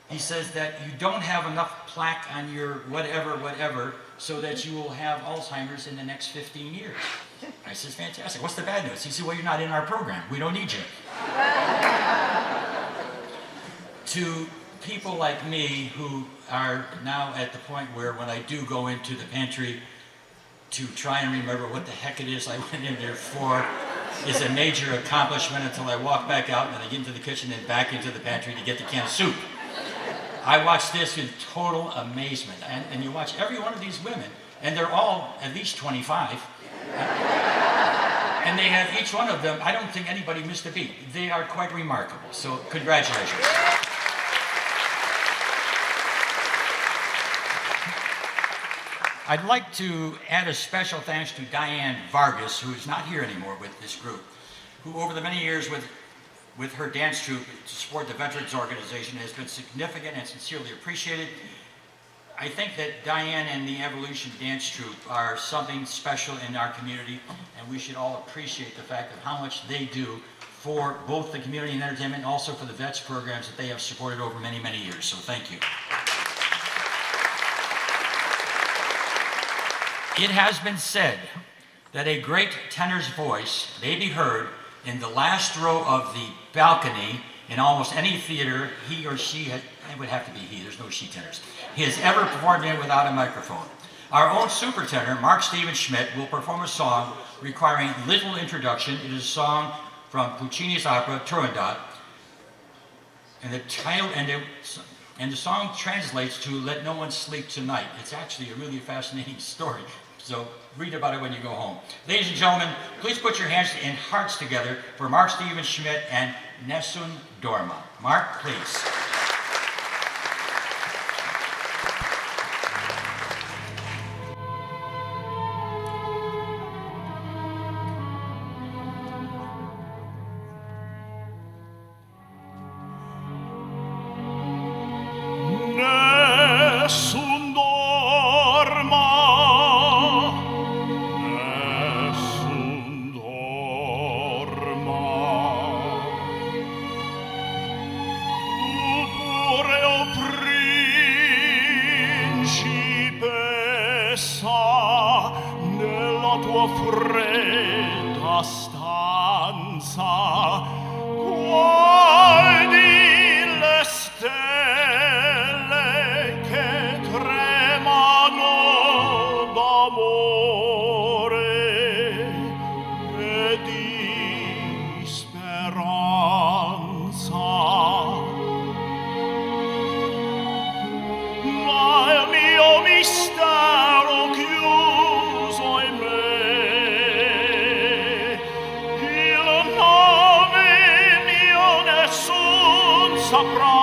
he says that you don't have enough plaque on your whatever, so that you will have Alzheimer's in the next 15 years. I says, fantastic. What's the bad news? He said, well, you're not in our program. We don't need you. To people like me who are now at the point where when I do go into the pantry to try and remember what the heck it is I went in there for is a major accomplishment until I walk back out and then I get into the kitchen and back into the pantry to get the can of soup. I watch this in total amazement. And you watch every one of these women, and they're all at least 25. And they have each one of them, I don't think anybody missed a beat. They are quite remarkable. So congratulations. I'd like to add a special thanks to Diane Vargas, who is not here anymore with this group, who over the many years with her dance troupe to support the Veterans Organization has been significant and sincerely appreciated. I think that Diane and the Evolution Dance Troupe are something special in our community, and we should all appreciate the fact of how much they do for both the community and entertainment and also for the vets programs that they have supported over many, many years. So thank you. It has been said that a great tenor's voice may be heard in the last row of the balcony in almost any theater he or she it would have to be he, there's no she tenors, he has ever performed in without a microphone. Our own super tenor, Mark Steven Schmidt, will perform a song requiring little introduction. It is a song from Puccini's opera Turandot, and the title and the song translates to "Let No One Sleep Tonight." It's actually a really fascinating story. So read about it when you go home. Ladies and gentlemen, please put your hands and hearts together for Mark Steven Schmidt and Nessun Dorma. Mark, please.
Nessun dorma, nessun dorma. Tu pure, o principessa, nella tua fredda stanza, guardi le stelle che tremano d'amore e di speranza. Ma il mio mistero chiuso in me, il nome mio nessun saprà.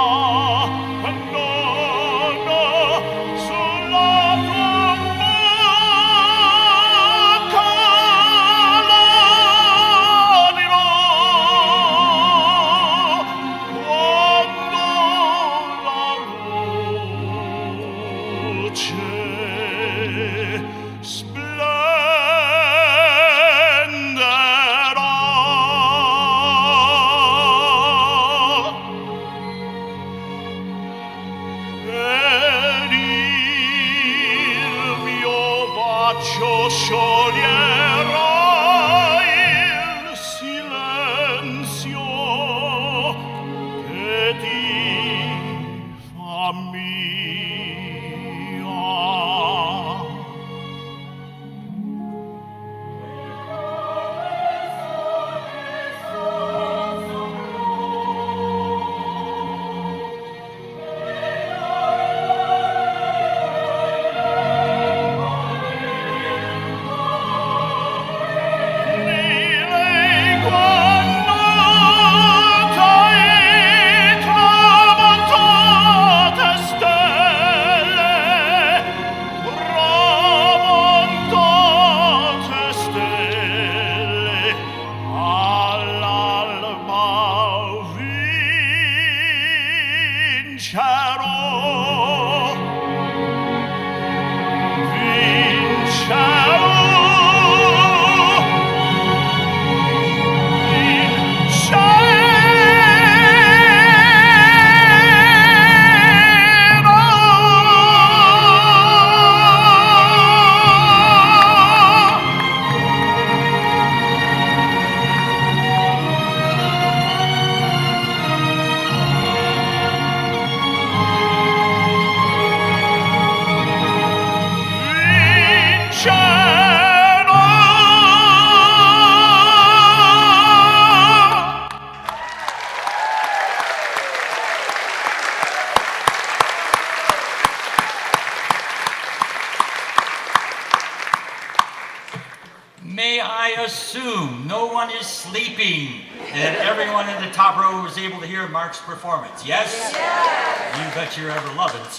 And everyone in the top row was able to hear Mark's performance. Yes? Yes. You bet your ever love it.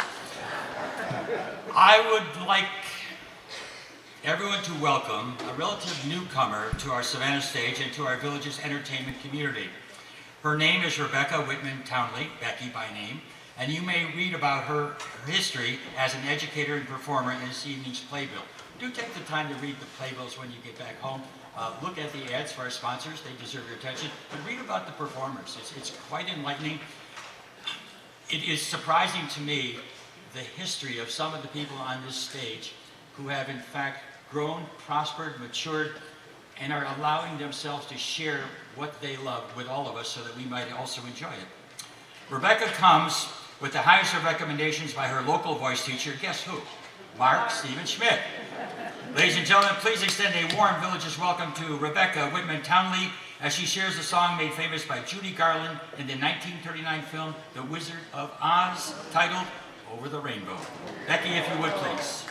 I would like everyone to welcome a relative newcomer to our Savannah stage and to our village's entertainment community. Her name is Rebecca Whitman Townley, Becky by name, and you may read about her history as an educator and performer in this evening's playbill. Do take the time to read the playbills when you get back home. Look at the ads for our sponsors, they deserve your attention, but read about the performers. It's quite enlightening. It is surprising to me the history of some of the people on this stage who have in fact grown, prospered, matured, and are allowing themselves to share what they love with all of us so that we might also enjoy it. Rebecca comes with the highest of recommendations by her local voice teacher, guess who? Mark Steven Schmidt. Ladies and gentlemen, please extend a warm village's welcome to Rebecca Whitman Townley as she shares a song made famous by Judy Garland in the 1939 film The Wizard of Oz, titled Over the Rainbow. Becky, if you would, please.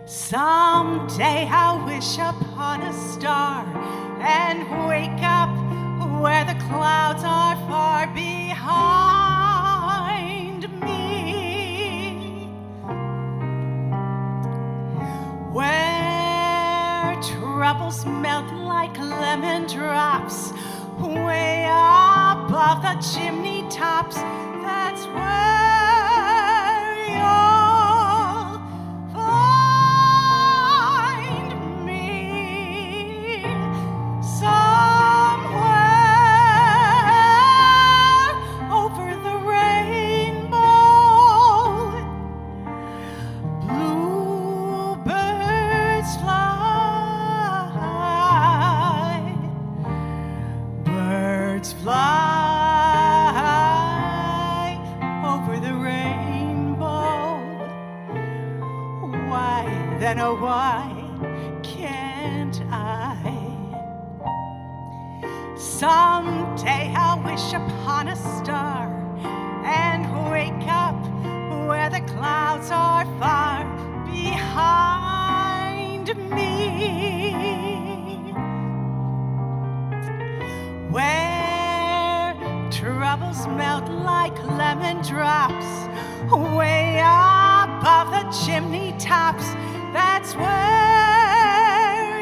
Someday I'll wish upon a star and wake up where the clouds are far behind me, where troubles melt like lemon drops way above the chimney tops. That's where you'll find me, somewhere over the rainbow. Bluebirds fly, birds fly over the rainbow. Why then, oh why can't I? Someday I'll wish upon a star and wake up where the clouds are far behind me, where troubles melt like lemon drops way above the chimney tops. That's where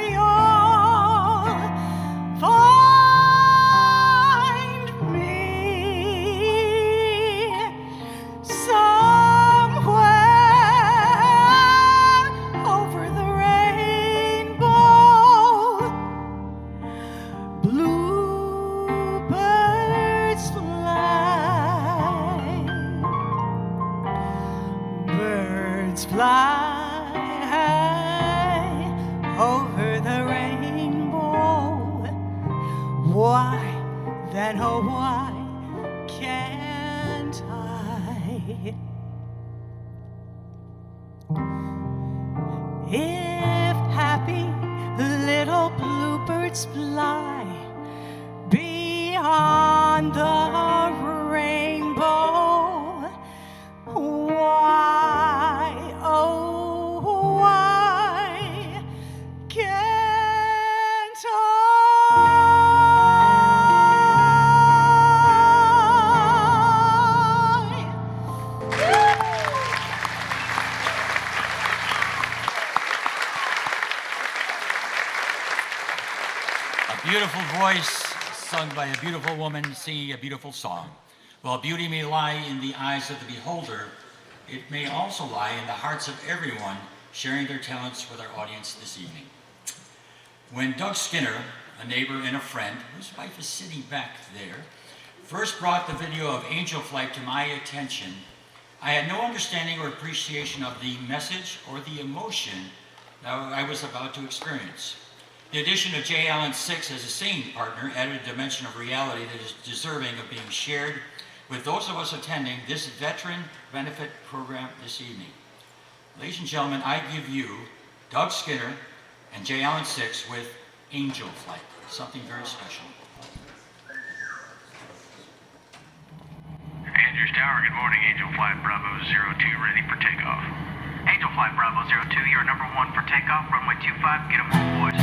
you'll find me, somewhere over the rainbow. Bluebirds fly, birds fly over the rainbow. Why then, oh why can't I? If happy little bluebirds fly beyond the rainbow,
beautiful voice sung by a beautiful woman singing a beautiful song. While beauty may lie in the eyes of the beholder, it may also lie in the hearts of everyone sharing their talents with our audience this evening. When Doug Skinner, a neighbor and a friend, whose wife is sitting back there, first brought the video of Angel Flight to my attention, I had no understanding or appreciation of the message or the emotion that I was about to experience. The addition of J. Allen 6 as a singing partner added a dimension of reality that is deserving of being shared with those of us attending this veteran benefit program this evening. Ladies and gentlemen, I give you Doug Skinner and J. Allen 6 with Angel Flight, something very special.
Andrews Tower, good morning. Angel Flight Bravo 02 ready for takeoff. Angel Flight Bravo 02, you're number 1 for takeoff. Runway 25, get 'em on, boys.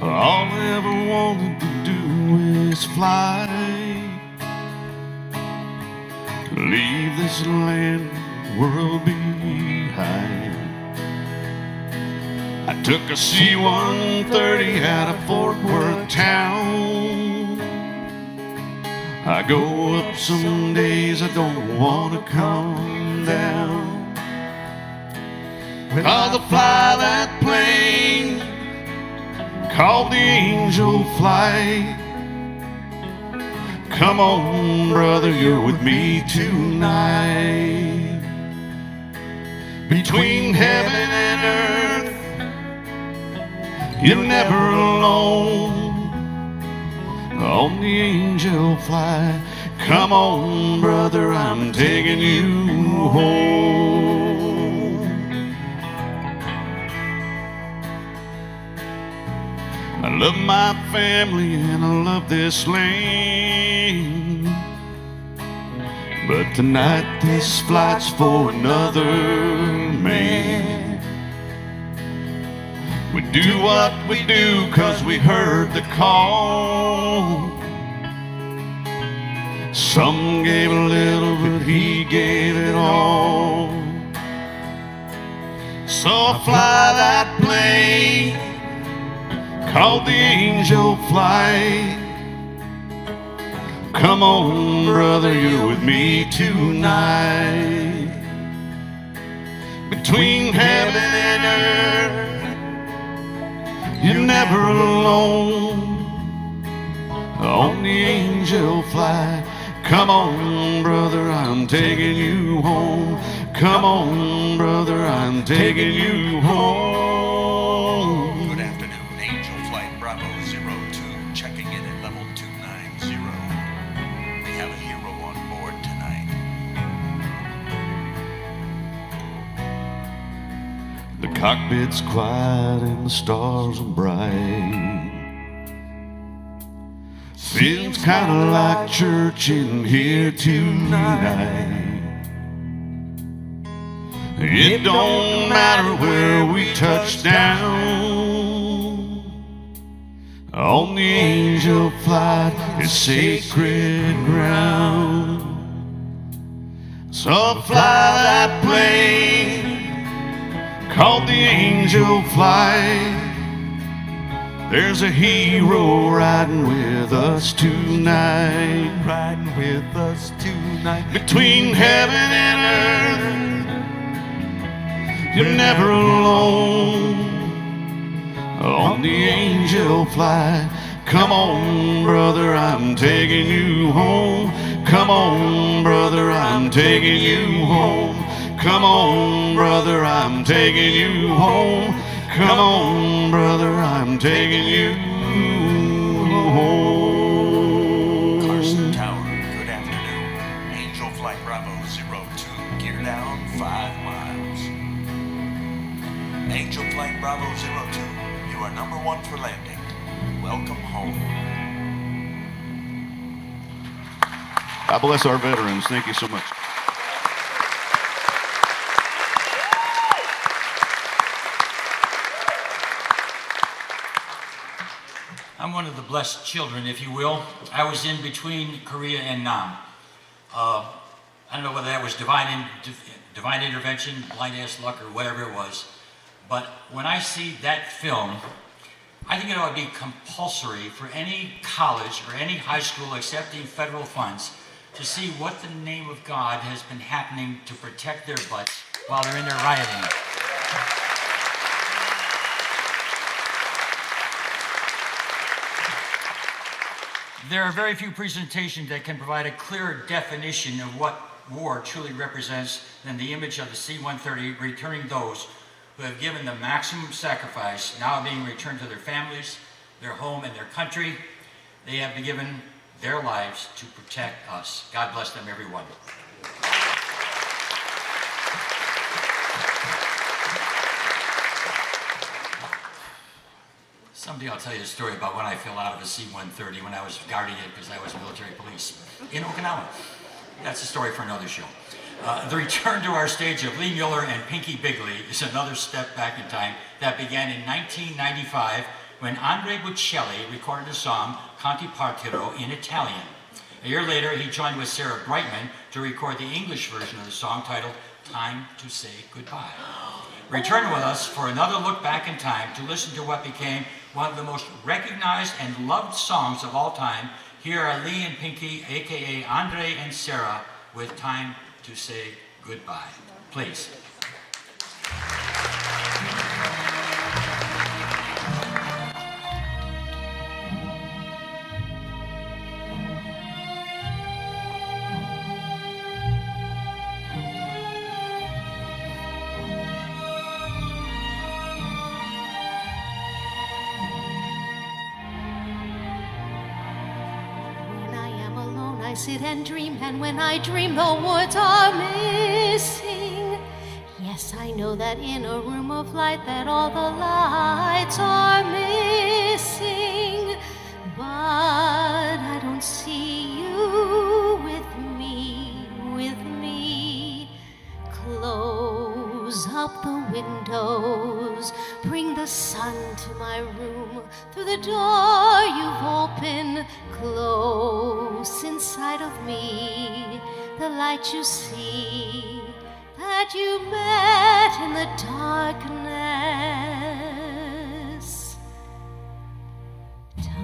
All I ever wanted to do is fly, leave this land world behind. I took a C-130 out of Fort Worth town. I go up some days, I don't want to come down. I'll fly that plane called the Angel Flight. Come on, brother, you're with me tonight. Between heaven and earth, you're never alone. On the Angel Flight, come on, brother, I'm taking you home. I love my family and I love this land, but tonight this flight's for another man. We do what we do 'cause we heard the call. Some gave a little, but he gave it all. So I fly that plane called the Angel Flight. Come on, brother, you're with me tonight. Between heaven and earth, you're never alone. On the Angel Flight, come on, brother, I'm taking you home. Come on, brother, I'm taking you home.
Good afternoon, Angel Flight Bravo 02, checking in at level 290. We have a hero on board tonight.
The cockpit's quiet and the stars are bright. Feels kinda like church in here tonight. It don't matter where we touch down. On the Angel Flight is sacred ground. So fly that plane called the Angel Flight. There's a hero riding with us tonight. Riding with us tonight. Between heaven and earth, you're never alone. On the Angel Flight, come on, brother, I'm taking you home. Come on, brother, I'm taking you home. Come on, brother, I'm taking you home. Come on, brother, I'm taking you home.
Carson Tower, good afternoon. Angel Flight Bravo 02, gear down 5 miles. Angel Flight Bravo 02, you are number 1 for landing. Welcome home.
God bless our veterans. Thank you so much.
I'm one of the blessed children, if you will. I was in between Korea and Nam. I don't know whether that was divine intervention, blind-ass luck, or whatever it was. But when I see that film, I think it ought to be compulsory for any college or any high school accepting federal funds to see what the name of God has been happening to protect their butts while they're in there rioting. There are very few presentations that can provide a clearer definition of what war truly represents than the image of the C-130 returning those who have given the maximum sacrifice, now being returned to their families, their home, and their country. They have been given their lives to protect us. God bless them, everyone. Someday I'll tell you a story about when I fell out of a C-130 when I was guarding it because I was military police in Okinawa. That's a story for another show. The return to our stage of Lee Mueller and Pinky Bigley is another step back in time that began in 1995 when Andre Bocelli recorded the song Canti Partiro in Italian. A year later, he joined with Sarah Brightman to record the English version of the song titled Time to Say Goodbye. Return with us for another look back in time to listen to what became one of the most recognized and loved songs of all time. Here are Lee and Pinky, aka Andre and Sarah, with Time to Say Goodbye. Please.
I sit and dream, and when I dream the words are missing. Yes, I know that in a room of light that all the lights are missing. But I don't see you with me. Close up the windows, bring the sun to my room. Through the door you've opened, close inside of me, the light you see that you met in the darkness.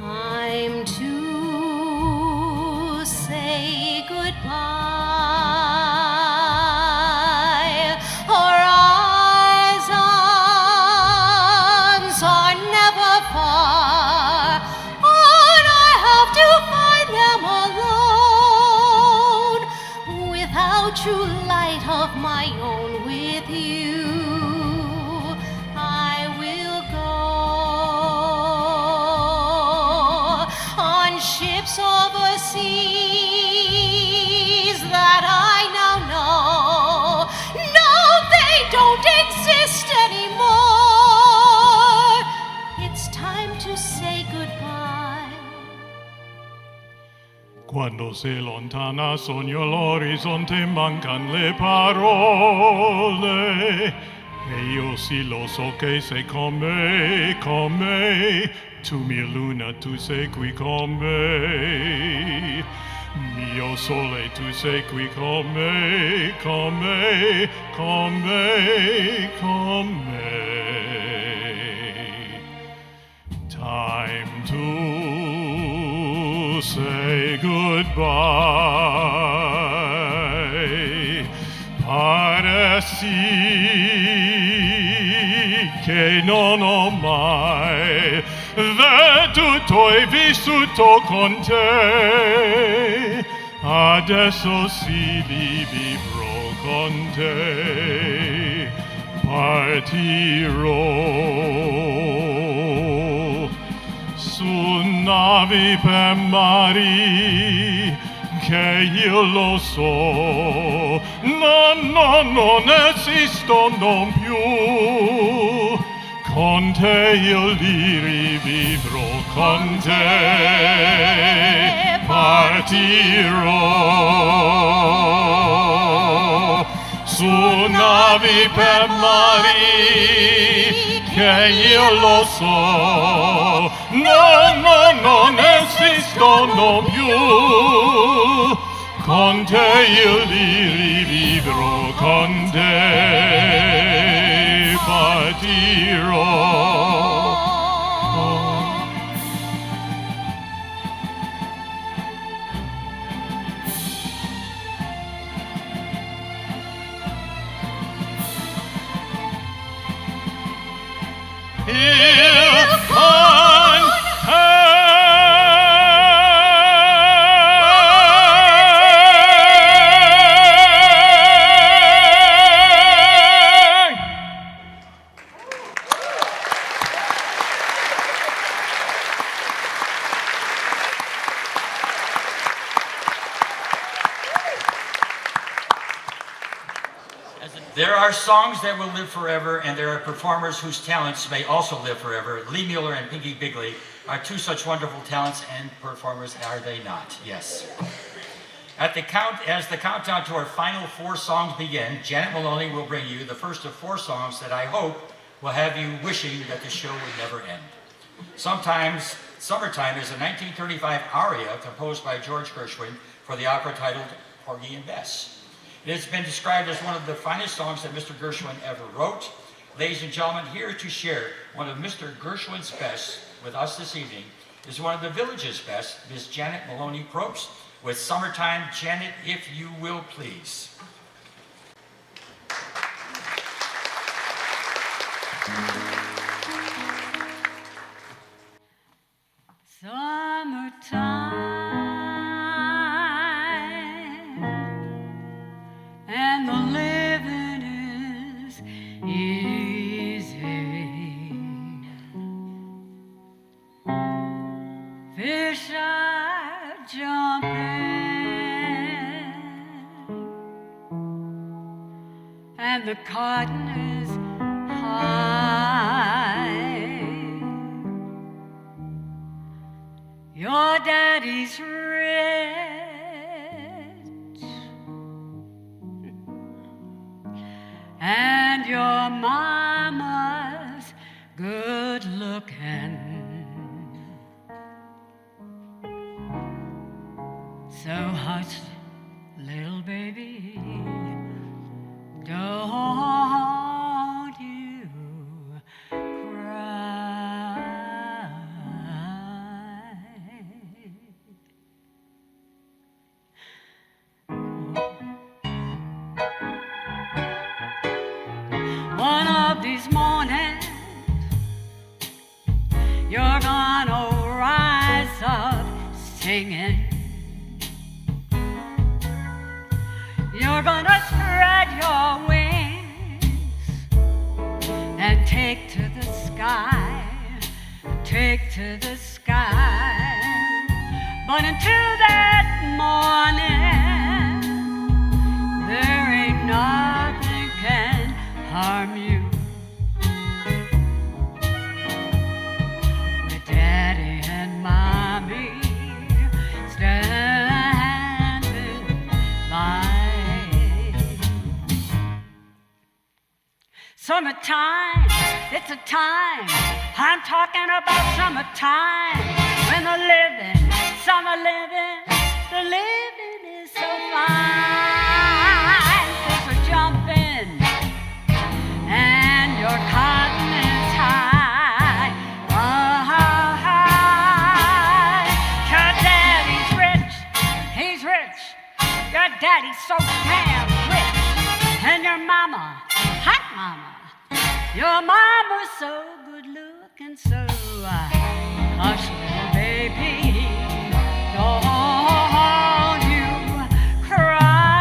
Time to say goodbye. Our eyes' arms are never far, and I have to find them alone. Without true light of my own, with you I will go on ships over seas that I now know. No, they don't exist anymore. It's time to say goodbye.
Quando si lontana sogno l'orizzonte, mancan le parole. E io sì lo so che sei con me. Tu mia luna, tu sei qui con me. Mio sole, tu sei qui con me. Time to say goodbye. Pare sì che non ho mai veduto e vissuto con te. Adesso sì li vivrò con te. Partirò su navi per mari che io lo so, non esistono più. Con te io li rivivrò, con te partirò su navi per mari, che io lo so, non esistono più. Con te io li rivivrò, con te partirò.
There are songs that will live forever, and there are performers whose talents may also live forever. Lee Mueller and Pinky Bigley are two such wonderful talents and performers, are they not? Yes. As the countdown to our final 4 songs begin, Janet Maloney will bring you the first of 4 songs that I hope will have you wishing that the show would never end. Summertime is a 1935 aria composed by George Gershwin for the opera titled Porgy and Bess. It has been described as one of the finest songs that Mr. Gershwin ever wrote. Ladies and gentlemen, here to share one of Mr. Gershwin's best with us this evening is one of the Village's best, Miss Janet Maloney Probst, with Summertime. Janet, if you will, please.
Summertime, and the living is easy. Fish are jumping, and the cotton is high. Your daddy's rich, and your mama's good looking. So hush, little baby, don't you cry. One of these mornings, you're gonna rise up singing. You're gonna spread your wings and take to the sky, take to the sky. But until that morning, there ain't nothing can harm you. With Daddy and Mommy standing by. Summertime, it's a time, I'm talking about summertime, when the living, summer living, the living is so fine. Fish are jumping, and your cotton is high. Your daddy's rich, he's rich, your daddy's so damn rich, and your mama, hot mama, your mama's so good looking, so hush, little baby, don't you cry.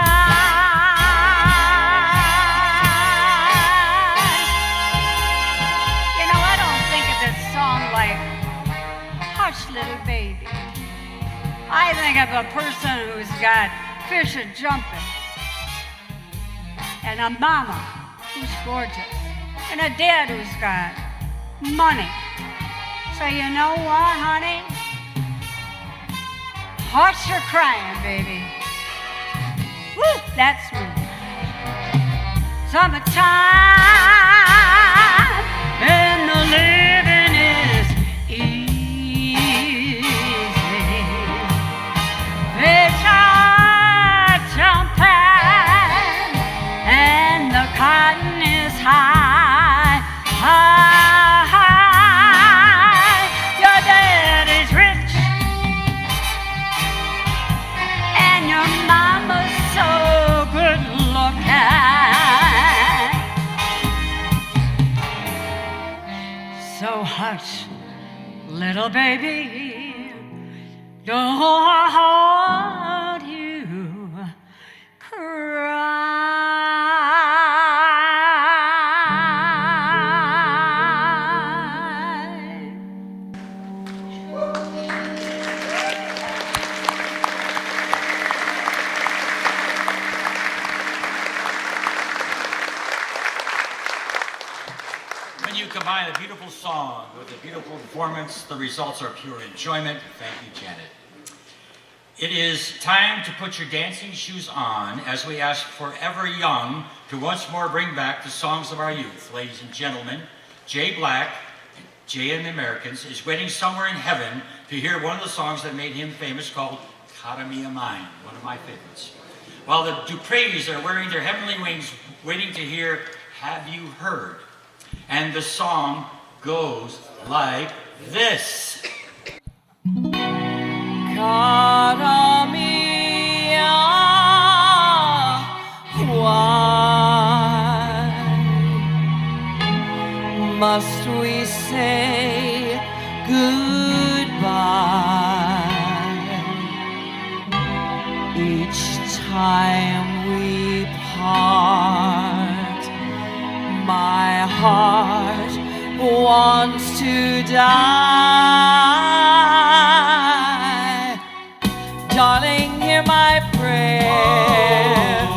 You know, I don't think of this song like hush, little baby. I think of a person who's got fish a jumping, and a mama who's gorgeous, and a dad who's got money. So you know what, honey? Hush your crying, baby. Woo, that's me. summertime, and the living is easy. Fish are jumping, and the cotton is high, high. Your daddy's rich, and your mama's so good looking. So hush, little baby, don't you cry.
When you combine a beautiful song with a beautiful performance, the results are pure enjoyment. Thank you, Janet. It is time to put your dancing shoes on as we ask Forever Young to once more bring back the songs of our youth. Ladies and gentlemen, Jay Black, Jay and the Americans, is waiting somewhere in heaven to hear one of the songs that made him famous called Cara Mia Mine, one of my favorites. While the Dupreys are wearing their heavenly wings, waiting to hear Have You Heard? And the song goes like this.
Cara mia, why must we say goodbye each time we part? My heart wants to die. Darling, hear my prayer.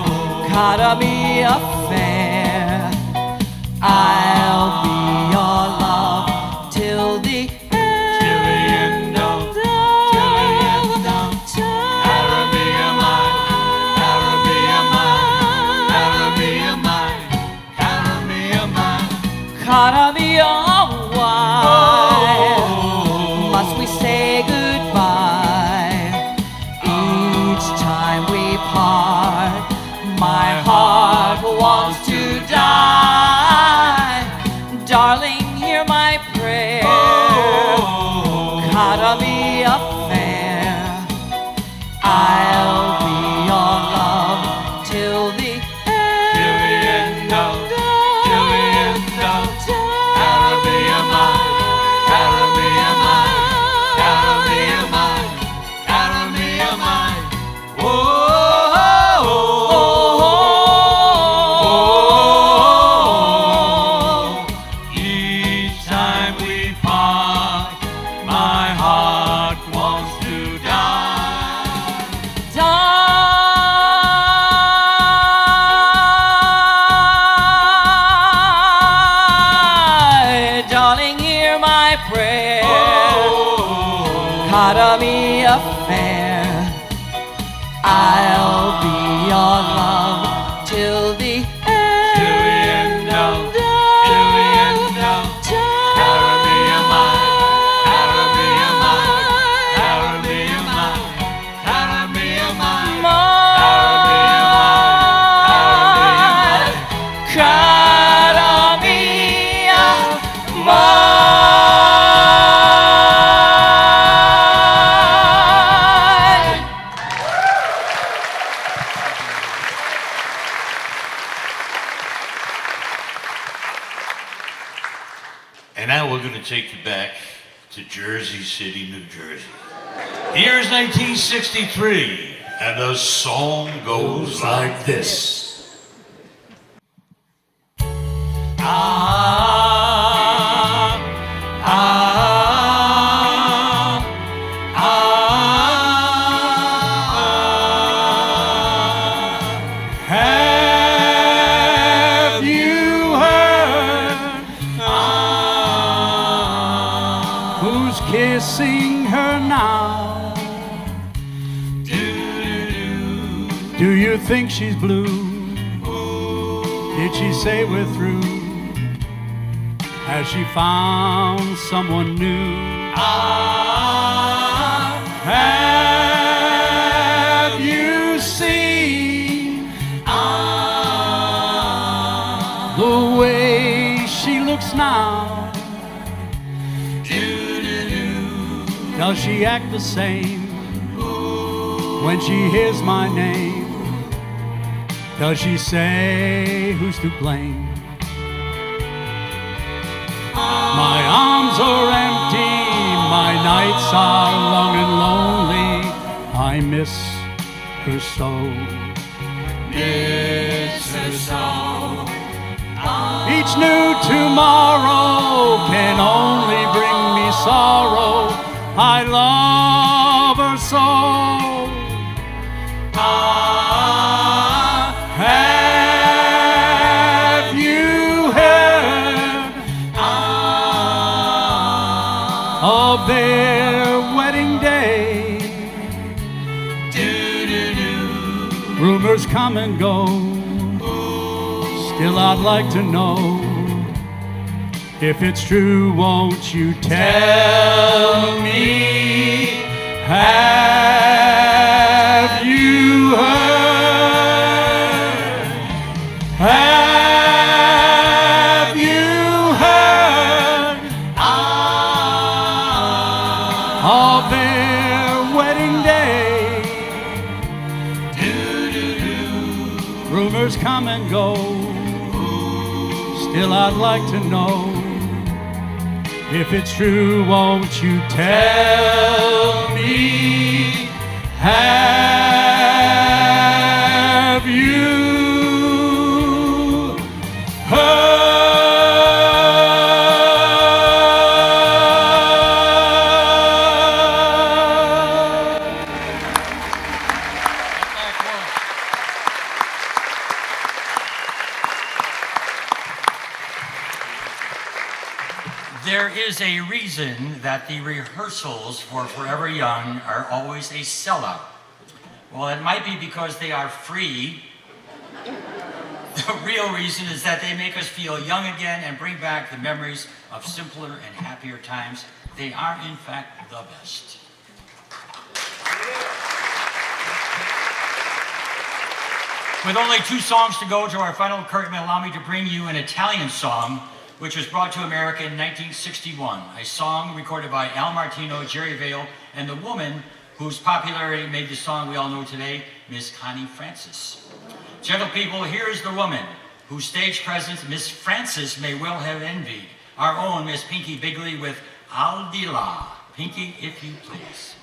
Cara mia fair, I'll be your love till the end of time. Cara mia mine, cara mia mine, cara mia mine, cara mia mine. Cara mia, why must we say goodbye each time we part? My heart wants to die. Darling, hear my prayer. Cara mia fair, I'll be your love till the end of time. Cara mia mine, cara mia mine, cara mia mine, cara mia mine. Each time we part, my heart wants to die. Die. Darling, hear my prayer. Cara mia fair, I'll be your love till the end of time. Cara mia mine, cara mia mine, cara mia mine, cara mia mine, cara mia mine, cara mia mine.
And now we're going to take you back to Jersey City, New Jersey. The year is 1963, and the song goes like this.
Have you heard who's kissing her now? Do you think she's blue? Did did she say we're through? Has she found someone new? Have you seen the way she looks now? Does she act the same when she hears my name? Does she say who's to blame? My arms are empty, my nights are long and lonely. I miss her so. Miss her so. Each new tomorrow can only bring me sorrow. I love her so. Have you heard of their wedding day? Rumors come and go. Still I'd like to know if it's true. Won't you tell me? Have you heard? Have you heard of their wedding day? Rumors come and go. Still I'd like to know if it's true. Won't you tell me? Have you heard?
There is a reason that the rehearsals for Forever Young are always a sellout. Well, it might be because they are free. The real reason is that they make us feel young again and bring back the memories of simpler and happier times. They are, in fact, the best. With only 2 songs to go to our final curtain, allow me to bring you an Italian song which was brought to America in 1961, a song recorded by Al Martino, Jerry Vale, and the woman whose popularity made the song we all know today, Miss Connie Francis. Gentle people, here is the woman whose stage presence Miss Francis may well have envied, our own Miss Pinky Bigley with Al Di La. Pinky, if you please.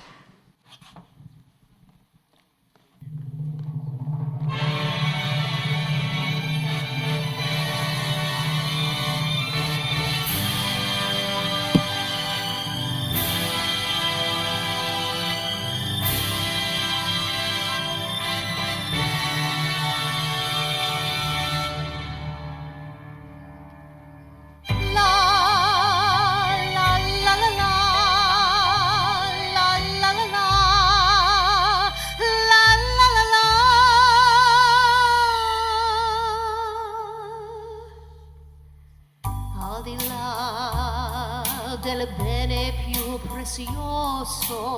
del bene più prezioso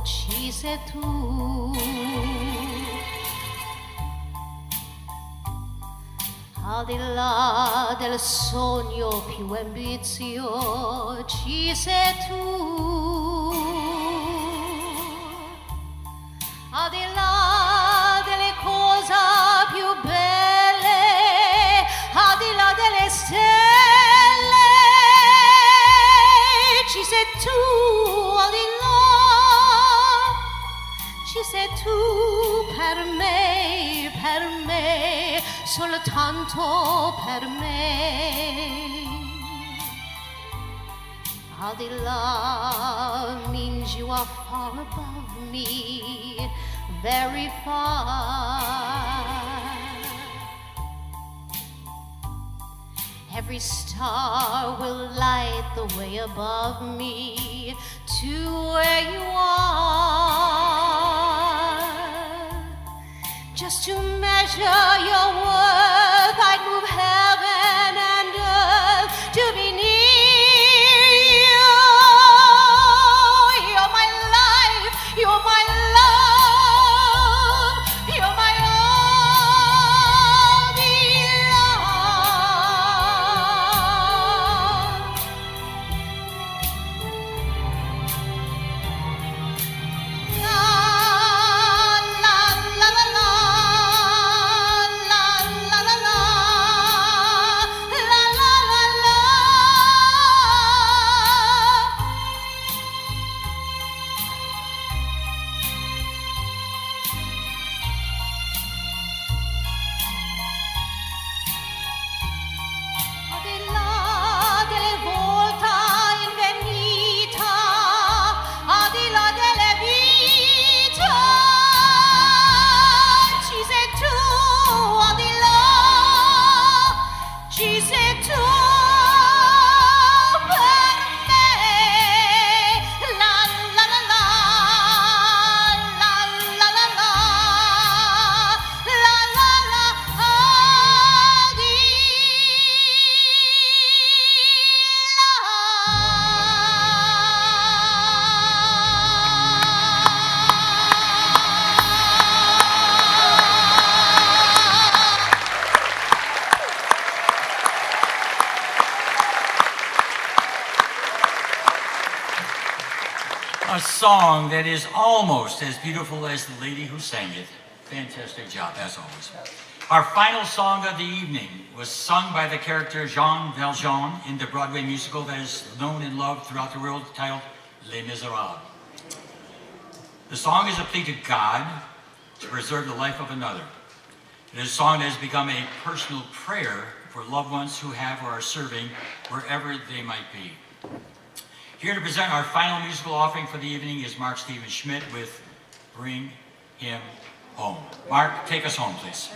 ci sei tu. Al di là del sogno più ambizioso ci sei tu. Al di là delle cose più belle, al di là delle stelle ci sei tu, al di là ci sei tu per me, soltanto per me. Al di là means you are far above me, very far. Every star will light the way above me to where you are. Just to measure your worth, I'd move dice tú por mí. La la la la, la la la la, la la la,
A song that is almost as beautiful as the lady who sang it. Fantastic job, as always. Our final song of the evening was sung by the character Jean Valjean in the Broadway musical that is known and loved throughout the world, titled Les Miserables. The song is a plea to God to preserve the life of another. It is a song that has become a personal prayer for loved ones who have or are serving wherever they might be. Here to present our final musical offering for the evening is Mark Steven Schmidt with Bring Him Home. Mark, take us home, please.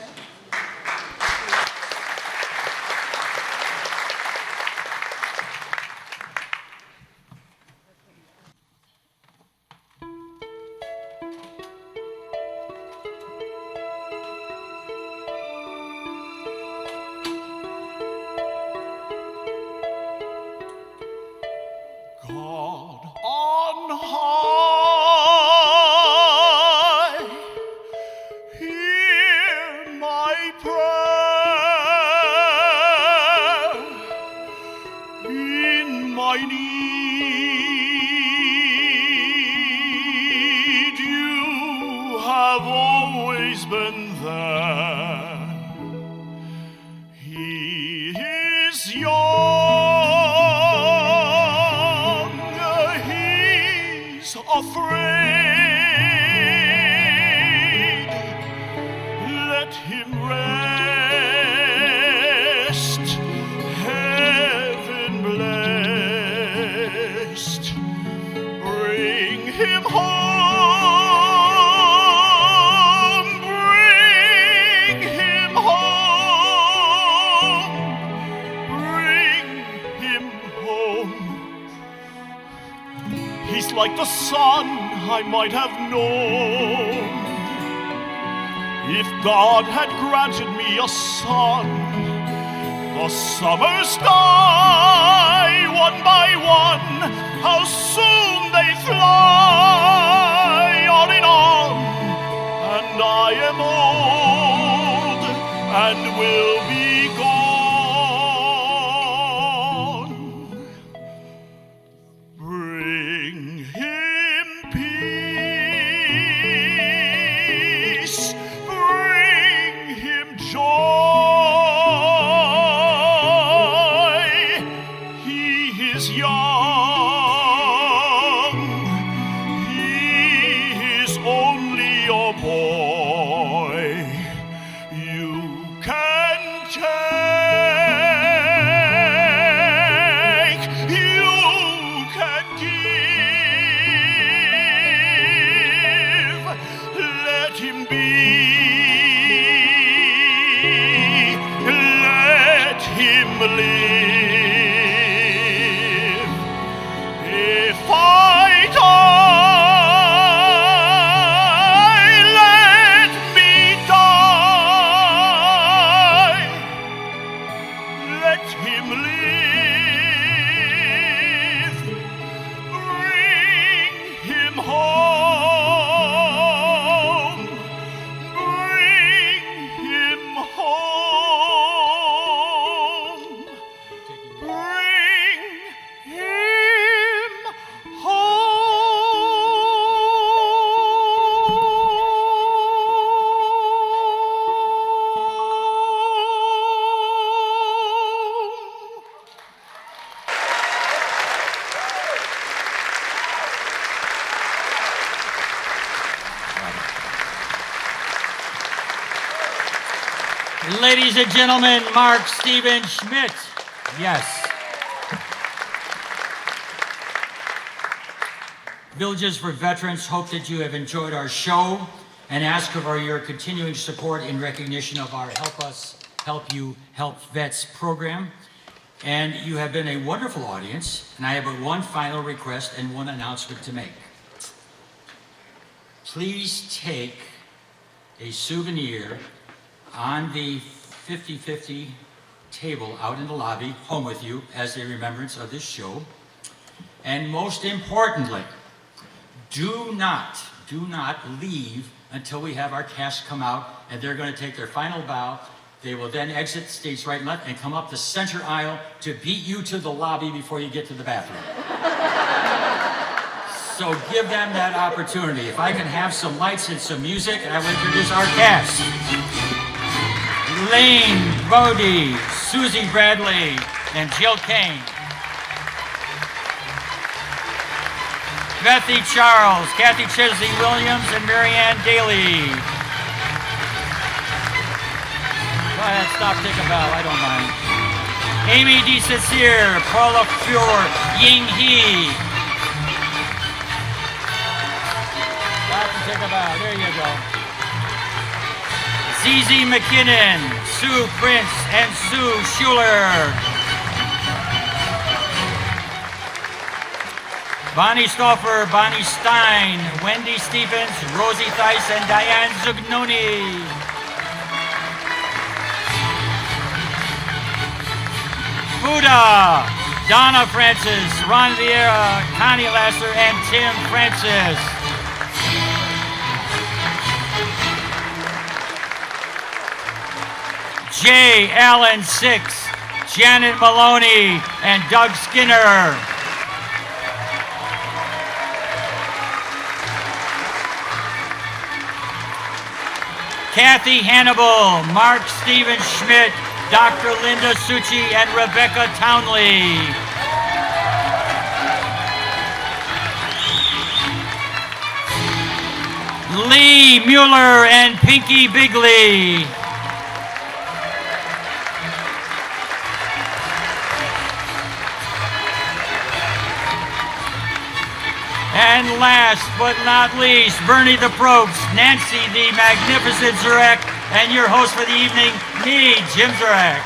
God on high, hear my prayer. In my need, you have always been there. He is young. Afraid, let him rest, heaven blessed. Bring him home, bring him home, bring him home. He's like the sun I might have known if God had granted me a son. The summers die one by one, how soon they fly on and on, and I am old and will be gone. Bring him peace, bring him joy. He is young, he is only a boy. You can take, you can give. Let him be, let him live. If I die, let me die. Let him live. Bring him home. Bring him home. Bring him home.
Ladies and gentlemen, Mark Steven Schmidt. Yes. Villages for Veterans hope that you have enjoyed our show and ask for your continuing support in recognition of our Help Us Help You Help Vets program. And you have been a wonderful audience, and I have but one final request and one announcement to make. Please take a souvenir on the 50/50 table out in the lobby, home with you, as a remembrance of this show. And most importantly, do not leave until we have our cast come out, and they're going to take their final bow. They will then exit stage right and left and come up the center aisle to beat you to the lobby before you get to the bathroom. So give them that opportunity. If I can have some lights and some music, I will introduce our cast. Lane Brody, Susie Bradley, and Jill Kane. Bethy Charles, Kathy Chesley Williams, and Marianne Daly. Go ahead, stop, take a bow, I don't mind. Amy DeSincere, Paula Fuhr, Ying He. Stop and take a bow, there you go. ZZ McKinnon, Sue Prince, and Sue Schuler. Bonnie Stauffer, Bonnie Stein, Wendy Stephens, Rosie Theis, and Diane Zugnoni. Buddha, Donna Francis, Ron Vieira, Connie Lasser, and Tim Francis. Jay Allen Six, Janet Maloney, and Doug Skinner. Kathy Hannibal, Mark Steven Schmidt, Dr. Linda Succi, and Rebecca Townley. Lee Mueller and Pinky Bigley. And last but not least, Bernie the Probst, Nancy the Magnificent Zurek, and your host for the evening, me, Jim Zurek.